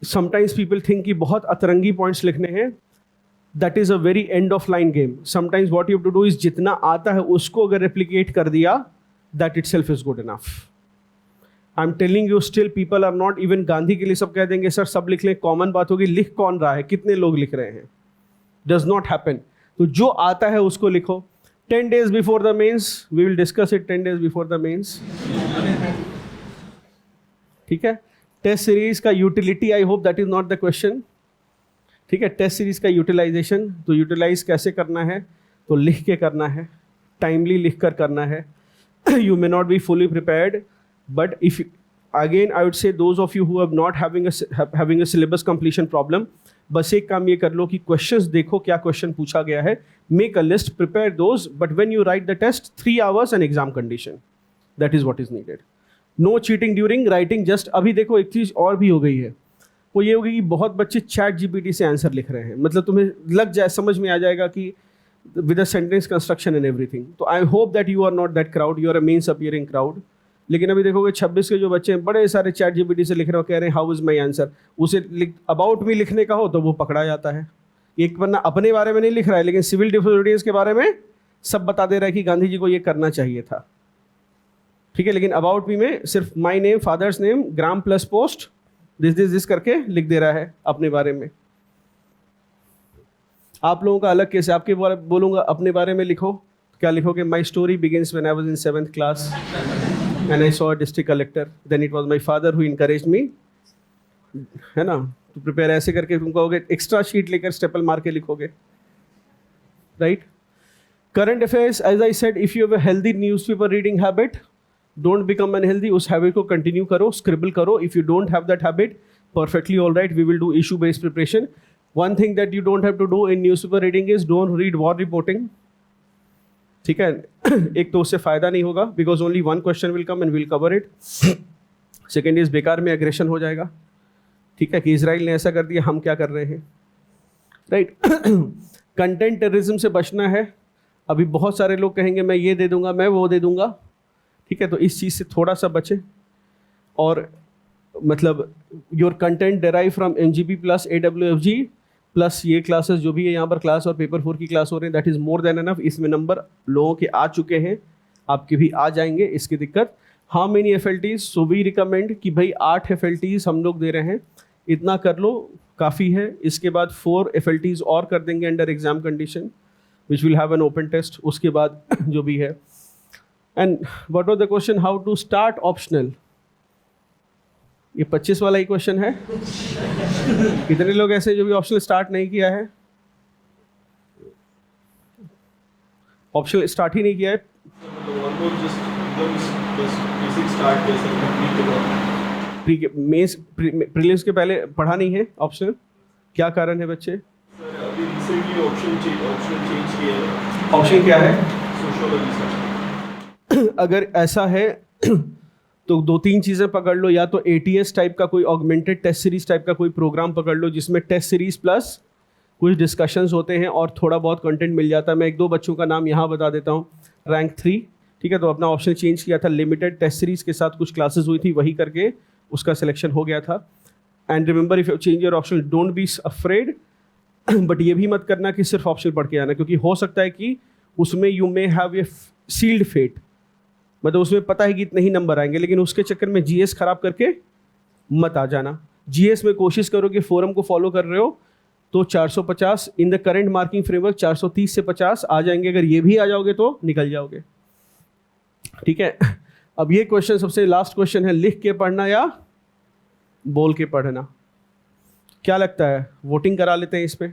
A: sometimes people think कि बहुत अतरंगी पॉइंट्स लिखने हैं. That is a very end of line game. Sometimes what you have to do is जितना आता है उसको अगर रेप्लिकेट कर दिया, that itself is good enough. I am telling you, still people are not, even Gandhi के लिए सब कह देंगे सर सब लिख लें. कॉमन बात होगी, लिख कौन रहा है, कितने लोग लिख रहे हैं? Does not happen. तो जो आता है उसको लिखो. 10 days before the mains, we will discuss it 10 days before the mains. ठीक है. टेस्ट सीरीज का utility, I hope that is not the question. ठीक है. टेस्ट सीरीज का यूटिलाइजेशन, तो यूटिलाइज कैसे करना है? तो लिख के करना है, टाइमली लिख कर करना है. You may not be fully prepared, but if again I would say those of you who have not having a syllabus completion problem, बस एक काम ये कर लो कि क्वेश्चंस देखो क्या क्वेश्चन पूछा गया है, make a list, prepare those, but when you write the test 3 hours and exam condition, that is what is needed. No cheating during writing. Just अभी देखो एक चीज़ और भी हो गई है, वो ये होगी कि बहुत बच्चे चैट जीपीटी से आंसर लिख रहे हैं, मतलब तुम्हें लग जाए, समझ में आ जाएगा कि with a sentence construction and everything. तो I hope that you are not that crowd, you are a mains appearing crowd. लेकिन अभी देखोगे 26 के जो बच्चे हैं बड़े सारे चैट जीपीटी से लिख रहे हो, कह रहे हैं हाउ इज माई आंसर. उसे अबाउट मी लिखने का हो तो वो पकड़ा जाता है. एक वरना अपने बारे में नहीं लिख रहा है, लेकिन सिविल डिसोबीडियंस के बारे में सब बता दे रहा है कि गांधी जी को ये करना चाहिए था. ठीक है, लेकिन अबाउट मी में सिर्फ my name, father's name, gram plus post, this करके लिख दे रहा है अपने बारे में. आप लोगों का अलग केस है. आपके बारे बोलूँगा अपने बारे में लिखो, क्या लिखोगे? My story begins when I was in 7th class and I saw a district collector, then it was my father who encouraged me, है ना. तो प्रिपेयर ऐसे करके तुम कहोगे, एक्स्ट्रा शीट लेकर स्टेपल मार के लिखोगे, right. Current affairs, as I said, if you have a healthy newspaper reading habit, don't become unhealthy. उस हैबिट को कंटिन्यू करो, स्क्रिबल करो. If you don't have that habit, perfectly all right, we will do issue based preparation. One thing that you don't have to do in newspaper reading is don't read war reporting. ठीक है, एक तो उससे फायदा नहीं होगा, because only one question will come and will cover it. Second is बेकार में एग्रेशन हो जाएगा. ठीक है, कि इसराइल ने ऐसा कर दिया, हम क्या कर रहे हैं, राइट. कंटेंट टेररिज्म से बचना है. अभी बहुत सारे लोग कहेंगे मैं ये दे दूंगा, मैं वो दे दूंगा. ठीक है, तो इस चीज़ से थोड़ा सा बचें. और मतलब your content derive from MGP plus AWFG plus ये क्लासेस जो भी है यहाँ पर क्लास और पेपर 4 की क्लास हो रहे हैं, that is more than enough. इसमें नंबर लोगों के आ चुके हैं, आपके भी आ जाएंगे, इसकी दिक्कत. How many FLTs? So we recommend कि भाई 8 FLTs हम लोग दे रहे हैं, इतना कर लो काफ़ी है. इसके बाद 4 FLTs और कर देंगे under exam condition, which will have an open test. उसके बाद जो भी है. And what was the question, how to start optional. ये 25 वाला ही क्वेश्चन है. कितने लोग ऐसे जो भी ऑप्शनल स्टार्ट नहीं किया है, ऑप्शनल स्टार्ट ही नहीं किया है. प्रीलिम्स के पहले पढ़ा नहीं है ऑप्शनल, क्या कारण है बच्चे? ऑप्शन क्या है? अगर ऐसा है तो 2-3 चीज़ें पकड़ लो. या तो ATS टाइप का कोई ऑगमेंटेड टेस्ट सीरीज टाइप का कोई प्रोग्राम पकड़ लो, जिसमें टेस्ट सीरीज प्लस कुछ डिस्कशंस होते हैं और थोड़ा बहुत कंटेंट मिल जाता है. मैं 1-2 बच्चों का नाम यहाँ बता देता हूँ. रैंक 3, ठीक है, तो अपना ऑप्शन चेंज किया था, लिमिटेड टेस्ट सीरीज के साथ कुछ क्लासेस हुई थी, वही करके उसका सिलेक्शन हो गया था. And remember, if you change your option, don't be afraid. But ये भी मत करना कि सिर्फ ऑप्शन पढ़ के आना, क्योंकि हो सकता है कि उसमें you may have a sealed fate, मतलब उसमें पता है कि इतने ही नंबर आएंगे, लेकिन उसके चक्कर में GS खराब करके मत आ जाना. GS में कोशिश करो कि फोरम को फॉलो कर रहे हो तो 450 in the current marking framework 430 से 50 आ जाएंगे. अगर ये भी आ जाओगे तो निकल जाओगे. ठीक है, अब ये क्वेश्चन सबसे लास्ट क्वेश्चन है, लिख के पढ़ना या बोल के पढ़ना. क्या लगता है, वोटिंग करा लेते हैं इस पे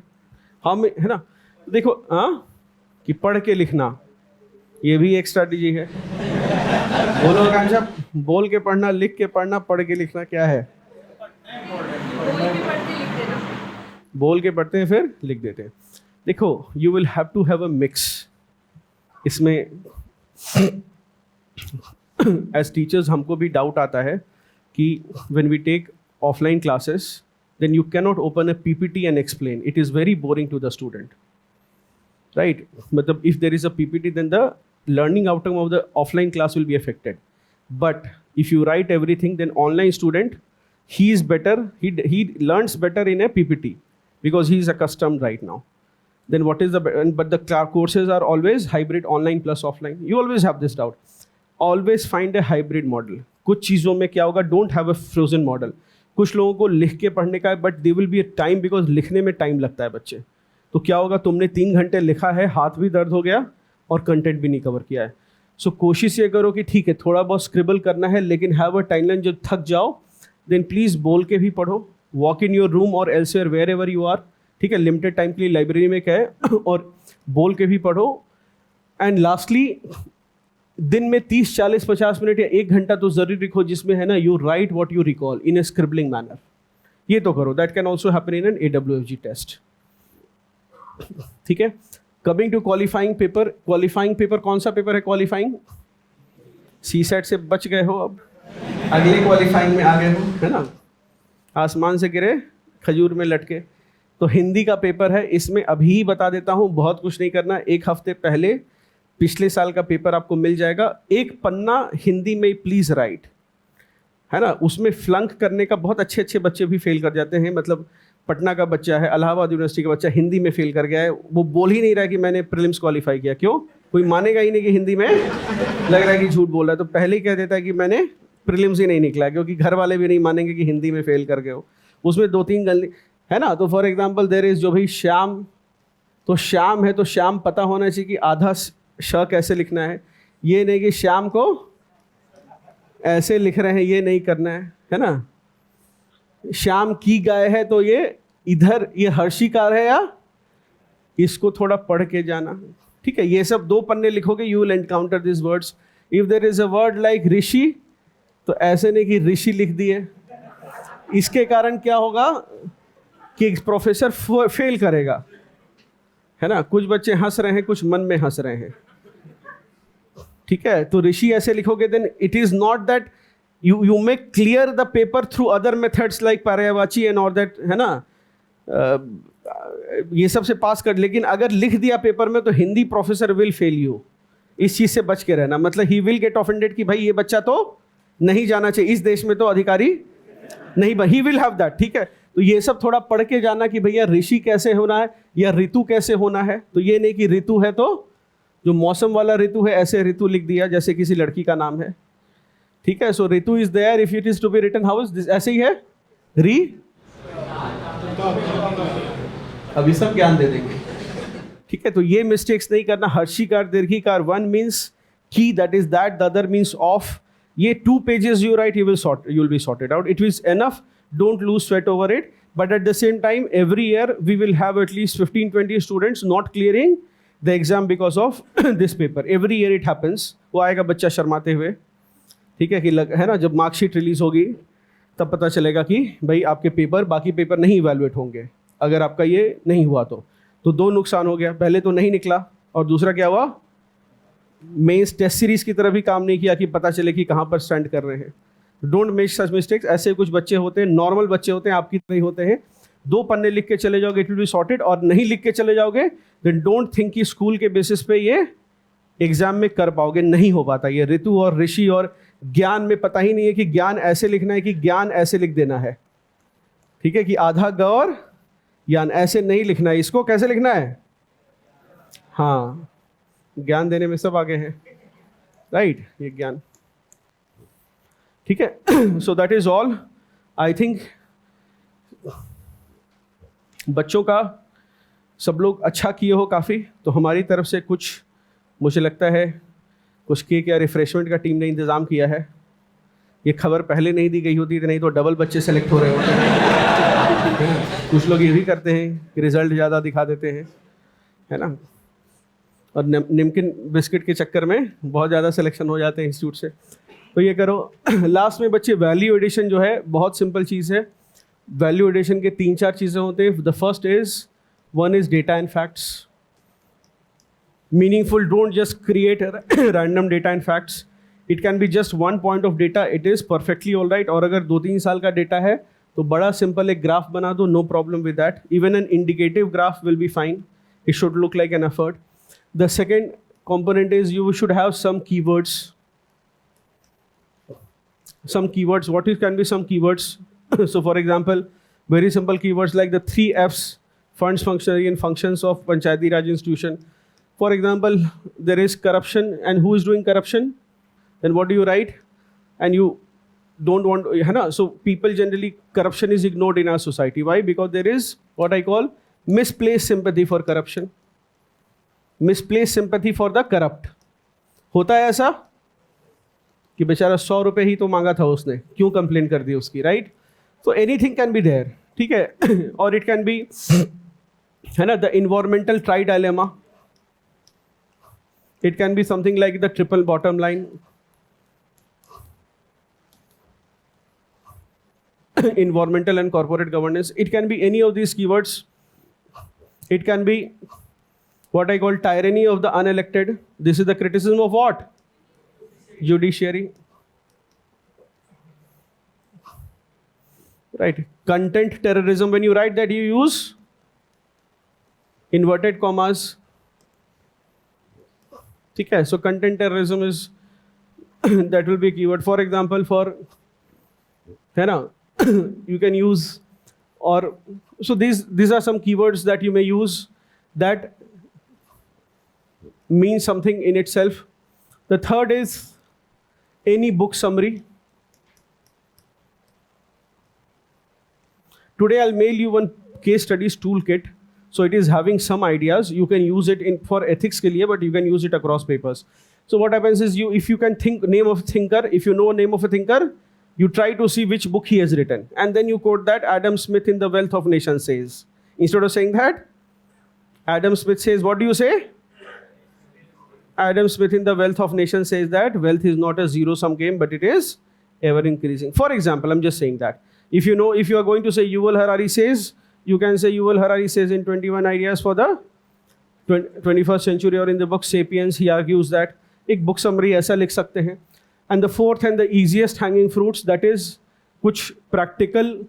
A: हम, है ना. देखो हाँ, कि पढ़ के लिखना ये भी एक स्ट्रैटेजी है. बोलो आकांक्षा, बोल के पढ़ना, लिख के पढ़ना, पढ़ के लिखना क्या है? बोल के पढ़ते हैं फिर लिख देते हैं. देखो, you will have to have a mix. इसमें एज टीचर्स हमको भी डाउट आता है कि when we take offline classes, then you cannot open a PPT and explain. It is very boring to the student, right? But if there is a PPT, then the learning outcome of the offline class will be affected. But if you write everything, then online student, he is better, he learns better in a PPT because he is accustomed right now. Then what is the, but the courses are always hybrid, online plus offline. You always have this doubt. Always find a hybrid model. कुछ चीज़ों में क्या होगा, don't have a frozen model. कुछ लोगों को लिख के पढ़ने का है, but they will be a time, because लिखने में टाइम लगता है बच्चे. तो क्या होगा, तुमने 3 घंटे लिखा है, हाथ भी दर्द हो गया और कंटेंट भी नहीं कवर किया है. सो कोशिश ये करो कि ठीक है, थोड़ा बहुत स्क्रिबल करना है, लेकिन हैव अ टाइमलाइन. जब थक जाओ देन प्लीज़ बोल के भी पढ़ो. वॉक इन योर रूम और elsewhere wherever you are. ठीक है, लिमिटेड टाइम के लिए लाइब्रेरी में क्या है और बोल के भी पढ़ो. एंड लास्टली, दिन में 30, 40, 50 मिनट या 1 घंटा तो जरूर लिखो, जिसमें है ना you write what you recall in a scribbling manner. ये तो करो, that can also happen in an AWFG test. ठीक है, coming to qualifying paper. Qualifying paper कौन सा पेपर है? क्वालिफाइंग CSAT से बच गए हो, अब अगले क्वालिफाइंग में आ गए हो, है ना, आसमान से गिरे खजूर में लटके। तो हिंदी का पेपर है, इसमें अभी बता देता हूँ, बहुत कुछ नहीं करना। 1 हफ्ते पहले पिछले साल का पेपर आपको मिल जाएगा, 1 पन्ना हिंदी में प्लीज राइट, है ना। उसमें फ्लंक करने का, बहुत अच्छे अच्छे बच्चे भी फेल कर जाते हैं। मतलब पटना का बच्चा है, इलाहाबाद यूनिवर्सिटी का बच्चा हिंदी में फेल कर गया है, वो बोल ही नहीं रहा कि मैंने प्रीलिम्स क्वालिफाई किया। क्यों? कोई मानेगा ही नहीं कि हिंदी में लग रहा है कि झूठ बोल रहा है, तो पहले ही कह देता है कि मैंने प्रीलिम्स ही नहीं निकला, क्योंकि घर वाले भी नहीं मानेंगे कि हिंदी में फेल कर गए हो। उसमें 2-3 गलती, है ना। तो फॉर एग्जाम्पल देयर इज, जो भाई श्याम, तो श्याम है तो श्याम पता होना चाहिए कि आधा श कैसे लिखना है। ये नहीं कि श्याम को ऐसे लिख रहे हैं, ये नहीं करना है ना। श्याम की गाय है तो ये इधर, ये हर्षिकार है, या इसको थोड़ा पढ़ के जाना। ठीक है, ये सब 2 पन्ने लिखोगे, you will encounter this words. If there is a word like Rishi, तो ऐसे नहीं कि ऋषि लिख दिए। इसके कारण क्या होगा कि प्रोफेसर फेल करेगा, है ना। कुछ बच्चे हंस रहे हैं, कुछ मन में हंस रहे हैं। ठीक है, तो ऋषि ऐसे लिखोगे, then it is not that you make clear the paper through other methods like पर्यायवाची एंड और दैट, है ना। ये सब से पास कर, लेकिन अगर लिख दिया पेपर में तो Hindi professor will fail you. इस चीज से बच के रहना, मतलब ही विल गेट ऑफेंडेड कि भाई ये बच्चा तो नहीं जाना चाहिए, इस देश में तो अधिकारी नहीं, ही विल हैव दैट। ठीक है, तो ये सब थोड़ा पढ़ के जाना कि भैया ऋषि कैसे होना है या ऋतु कैसे होना है। तो ये नहीं कि ऋतु है तो जो मौसम वाला ऋतु है ऐसे ऋतु लिख दिया जैसे किसी लड़की का नाम है। ठीक है, so Ritu is there, if it is to be written how is, ऐसे ही है री। अभी सब ज्ञान दे देंगे। ठीक है, तो ये मिस्टेक्स नहीं करना। हर्षिकार दीर्घिकार, वन मीन्स की, that is that, the other means of. ये 2 pages you right, you will be sorted out, it is enough, don't lose sweat over it. But at the same time, every year we will have at least 15-20 students not clearing the exam because of this paper. Every year it happens. वो आएगा बच्चा शर्माते हुए, ठीक है, कि है ना, जब मार्कशीट रिलीज होगी तब पता चलेगा कि भाई आपके पेपर, बाकी पेपर नहीं इवैल्यूएट होंगे अगर आपका ये नहीं हुआ तो 2 नुकसान हो गया। पहले तो नहीं निकला, और दूसरा क्या हुआ, मेंस टेस्ट सीरीज की तरह भी काम नहीं किया कि पता चले कि कहाँ पर स्टैंड कर रहे हैं। Don't make such mistakes. ऐसे कुछ बच्चे होते हैं, नॉर्मल बच्चे होते हैं, आपकी तरह ही होते हैं, 2 पन्ने लिख के चले जाओगे, इट विल बी सॉर्टेड। और नहीं लिख के चले जाओगे, देन डोंट थिंक कि स्कूल के बेसिस पे ये एग्जाम में कर पाओगे, नहीं हो पाता। ये ऋतु और ऋषि और ज्ञान में पता ही नहीं है कि ज्ञान ऐसे लिखना है कि ज्ञान ऐसे लिख देना है। ठीक है, कि आधा गौर ज्ञान ऐसे नहीं लिखना है, इसको कैसे लिखना है। हाँ, ज्ञान देने में सब आगे हैं, राइट, ये ज्ञान। ठीक है, so that is all. I think बच्चों का सब लोग अच्छा किए हो काफ़ी, तो हमारी तरफ से कुछ, मुझे लगता है कुछ केक या रिफ्रेशमेंट का टीम ने इंतज़ाम किया है। ये खबर पहले नहीं दी गई होती तो नहीं तो डबल बच्चे सेलेक्ट हो रहे होते हैं। कुछ लोग ये भी करते हैं कि रिजल्ट ज़्यादा दिखा देते हैं, है ना, और निमकिन बिस्किट के चक्कर में बहुत ज़्यादा सिलेक्शन हो जाते हैं इंस्टीट्यूट से। तो ये करो। लास्ट में बच्चे, वैल्यू एडिशन जो है बहुत सिंपल चीज़ है। वैल्यू एडिशन के 3-4 चीज़ें होते हैं। The first is, one is data and facts. Meaningful, don't just create random data and facts. It can be just 1 point of data, it is perfectly all right. और अगर 2-3 साल का data है तो बड़ा सिंपल एक ग्राफ बना दो, no problem with that. Even an indicative graph will be fine, it should look like an effort. The second component is you should have some keywords. What can be some keywords? So for example, very simple keywords like the 3 F's, funds, functionary and functions of Panchayati Raj institution. For example, there is corruption, and who is doing corruption? Then what do you write? And you don't want, है ना? So people generally, corruption is ignored in our society. Why? Because there is what I call misplaced sympathy for corruption. Misplaced sympathy for the corrupt. होता है ऐसा कि बेचारा 100 रुपये ही तो मांगा था उसने, क्यों कंप्लेन कर दी उसकी, राइट? तो एनीथिंग कैन बी देयर, ठीक है। और इट कैन बी, है ना, the environmental try dilemma, It can be something like the triple bottom line, environmental and corporate governance. It can be any of these keywords. It can be what I call tyranny of the unelected. This is the criticism of what? Judiciary. Right. Content terrorism. When you write that, you use inverted commas. Okay, so content terrorism is that will be a keyword. For example, for you can use, or so these are some keywords that you may use that means something in itself. The third is any book summary. Today I'll mail you one case studies toolkit. So it is having some ideas. You can use it for ethics ke liye, but you can use it across papers. So what happens is if you can think name of a thinker, if you know a name of a thinker, you try to see which book he has written. And then you quote that Adam Smith in The Wealth of Nations says. Instead of saying that, Adam Smith says, what do you say? Adam Smith in The Wealth of Nations says that wealth is not a zero-sum game, but it is ever increasing. For example, I'm just saying that. If you are going to say Yuval Harari says, you can say Yuval Harari says in 21 Ideas for the 21st Century, or in the book Sapiens, he argues that. एक book summary ऐसा लिख सकते हैं. And the fourth and the easiest hanging fruits, that is कुछ practical,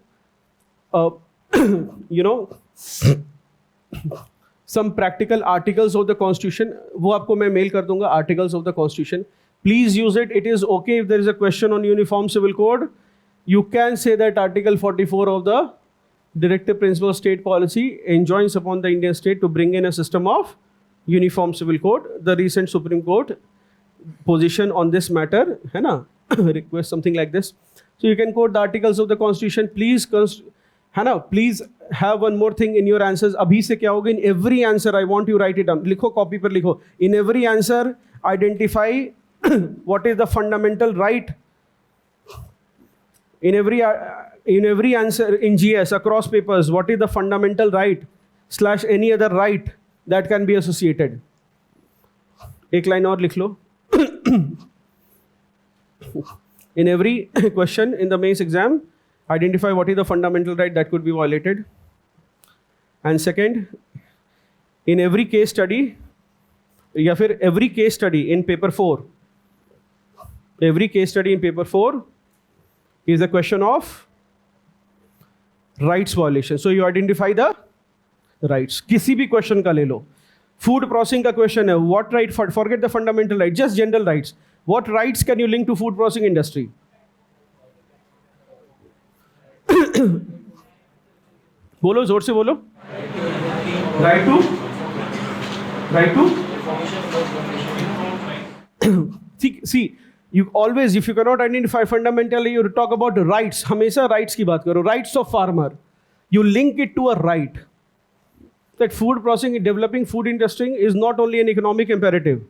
A: some practical articles of the Constitution. वो आपको मैं mail कर दूंगा, articles of the Constitution. Please use it. It is okay if there is a question on Uniform Civil Code. You can say that Article 44 of the Directive Principle of State Policy enjoins upon the Indian state to bring in a system of Uniform Civil Code. The recent Supreme Court position on this matter, request something like this. So you can quote the articles of the Constitution. Please, please have one more thing in your answers. Abhi se kya hoga? In every answer, I want you write it down. Likho, copy par likho. In every answer, identify what is the fundamental right. In every answer in GS across papers, what is the fundamental right / any other right that can be associated? एक line और लिख लो. In every question in the mains exam, identify what is the fundamental right that could be violated. And second, in every case study, या फिर every case study in paper 4, every case study in paper 4 is a question of rights violation. So you identify the rights. किसी भी question का ले लो. Food processing का question है. What right? Forget the fundamental right. Just general rights. What rights can you link to food processing industry? बोलो जोर से बोलो. Right to. See. You always, if you cannot identify fundamentally, you talk about rights. हमेशा rights की बात करो. Rights of farmer. You link it to a right. That food processing, developing food industry is not only an economic imperative,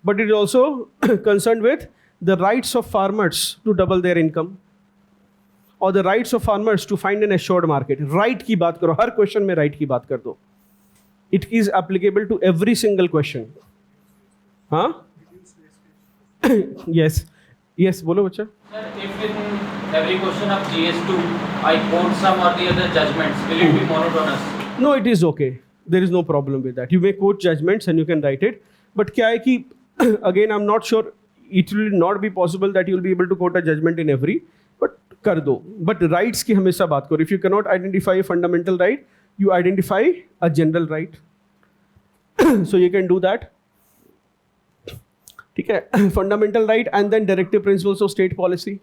A: but it is also concerned with the rights of farmers to double their income, or the rights of farmers to find an assured market. Right की बात करो. हर question में right की बात कर दो. It is applicable to every single question. हाँ? Yes, बोलो बच्चा.
B: Sir, if in every question of GS2 I quote some or the other judgments, will it be monotonous?
A: No, it is okay. There is no problem with that. You may quote judgments and you can write it. But क्या है कि again I'm not sure, it will not be possible that you will be able to quote a judgment in every, but कर दो. But rights की हमेशा बात करो. If you cannot identify a fundamental right, you identify a general right. So you can do that. ठीक है. Fundamental right and then directive principles of state policy.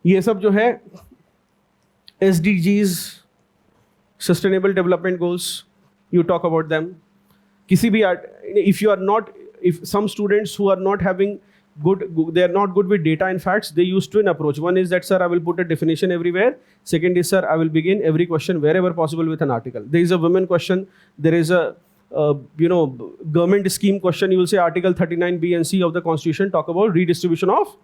A: ये सब जो है SDGs, sustainable development goals, you talk about them. किसी भी if you are not, if some students who are not having they are not good with data and facts, they use twin approach. One is that, sir, I will put a definition everywhere. Second is, sir, I will begin every question wherever possible with an article. There is a women question, there is a government scheme question. You will say Article 39B and C of the Constitution talk about redistribution of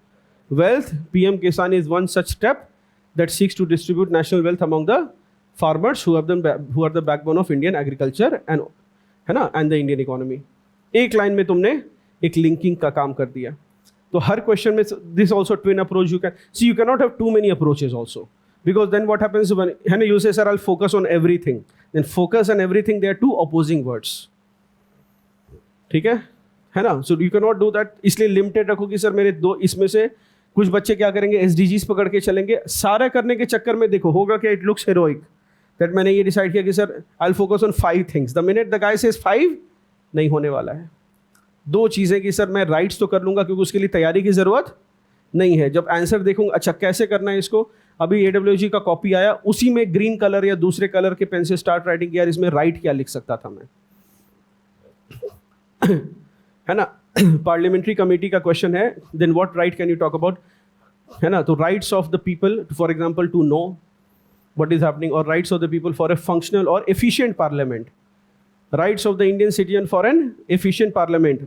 A: wealth. PM Kisan is one such step that seeks to distribute national wealth among the farmers who are the backbone of Indian agriculture and the Indian economy. एक line में तुमने एक linking का काम कर दिया। तो हर क्वेश्चन में this also twin approach, you can see, you can not have too many approaches also, because then what happens when, है ना, you say sir I will focus on everything, then focus and everything, they are two opposing words, ठीक है ना। So you can not do that, इसलिए limited रखो कि sir मेरे दो, इसमें से कुछ बच्चे क्या करेंगे, एसडीजीज पकड़ के चलेंगे, सारा करने के चक्कर में देखो होगा कि इट लुक्स हेरोइक, दैट मैंने ये डिसाइड किया कि sir I will focus on 5 things, the minute the guy says 5, नहीं होने वाला है। 2 चीज़ें कि सर मैं राइट्स तो कर लूँगा क्योंकि उसके लिए तैयारी की ज़रूरत नहीं है, जब आंसर देखूंगा अच्छा कैसे करना है इसको, अभी AWG का कॉपी आया, उसी में ग्रीन कलर या दूसरे कलर के पेन से स्टार्ट राइटिंग किया, इसमें राइट क्या लिख सकता था मैं, है ना। पार्लियामेंट्री कमेटी का क्वेश्चन है, then what right can you talk about, है ना। तो rights of the people, for example to know what is happening, और rights of the people for a functional और efficient parliament, rights of the Indian citizen for an efficient parliament.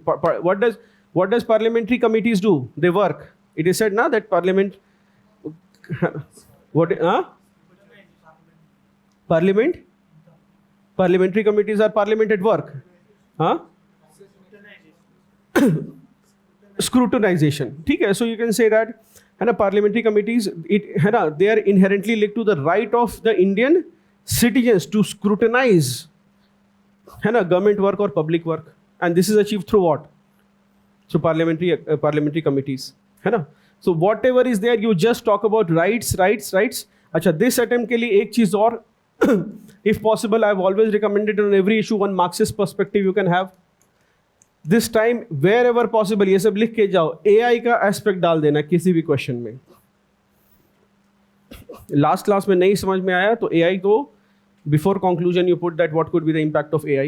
A: What does parliamentary committees do? They work. It is said now that parliament, parliamentary committees are parliament at work. Scrutinization. ठीक है, so you can say that, है ना, parliamentary committees, है ना, they are inherently linked to the right of the Indian citizens to scrutinize, है ना, government work और public work, and this is achieve through what, so parliamentary committees, है ना। So whatever is there, you just talk about rights rights rights. अच्छा, this attempt के लिए एक चीज और, if possible, I have always recommended on every issue one Marxist perspective you can have, this time wherever possible ये सब लिख के जाओ, AI का एस्पेक्ट डाल देना किसी भी क्वेश्चन में। लास्ट क्लास में नहीं समझ में आया तो AI को before conclusion you put that what could be the impact of AI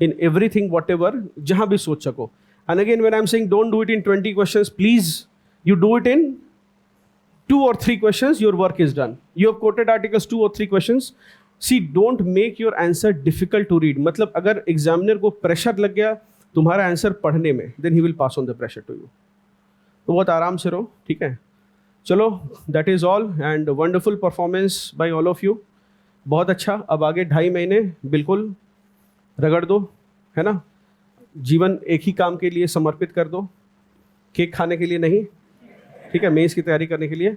A: in everything, whatever, जहां भी सोच सको। And again when I'm saying don't do it in 20 questions, please you do it in 2 or 3 questions, your work is done. You have quoted articles 2 or 3 questions. See, don't make your answer difficult to read. मतलब अगर examiner को pressure लग गया तुम्हारा answer पढ़ने में, then he will pass on the pressure to you. तो बहुत आराम से रहो, ठीक है। चलो, that is all, and wonderful performance by all of you, बहुत अच्छा। अब आगे 2.5 महीने बिल्कुल रगड़ दो, है ना, जीवन एक ही काम के लिए समर्पित कर दो, केक खाने के लिए नहीं, ठीक है, मेंस की तैयारी करने के लिए।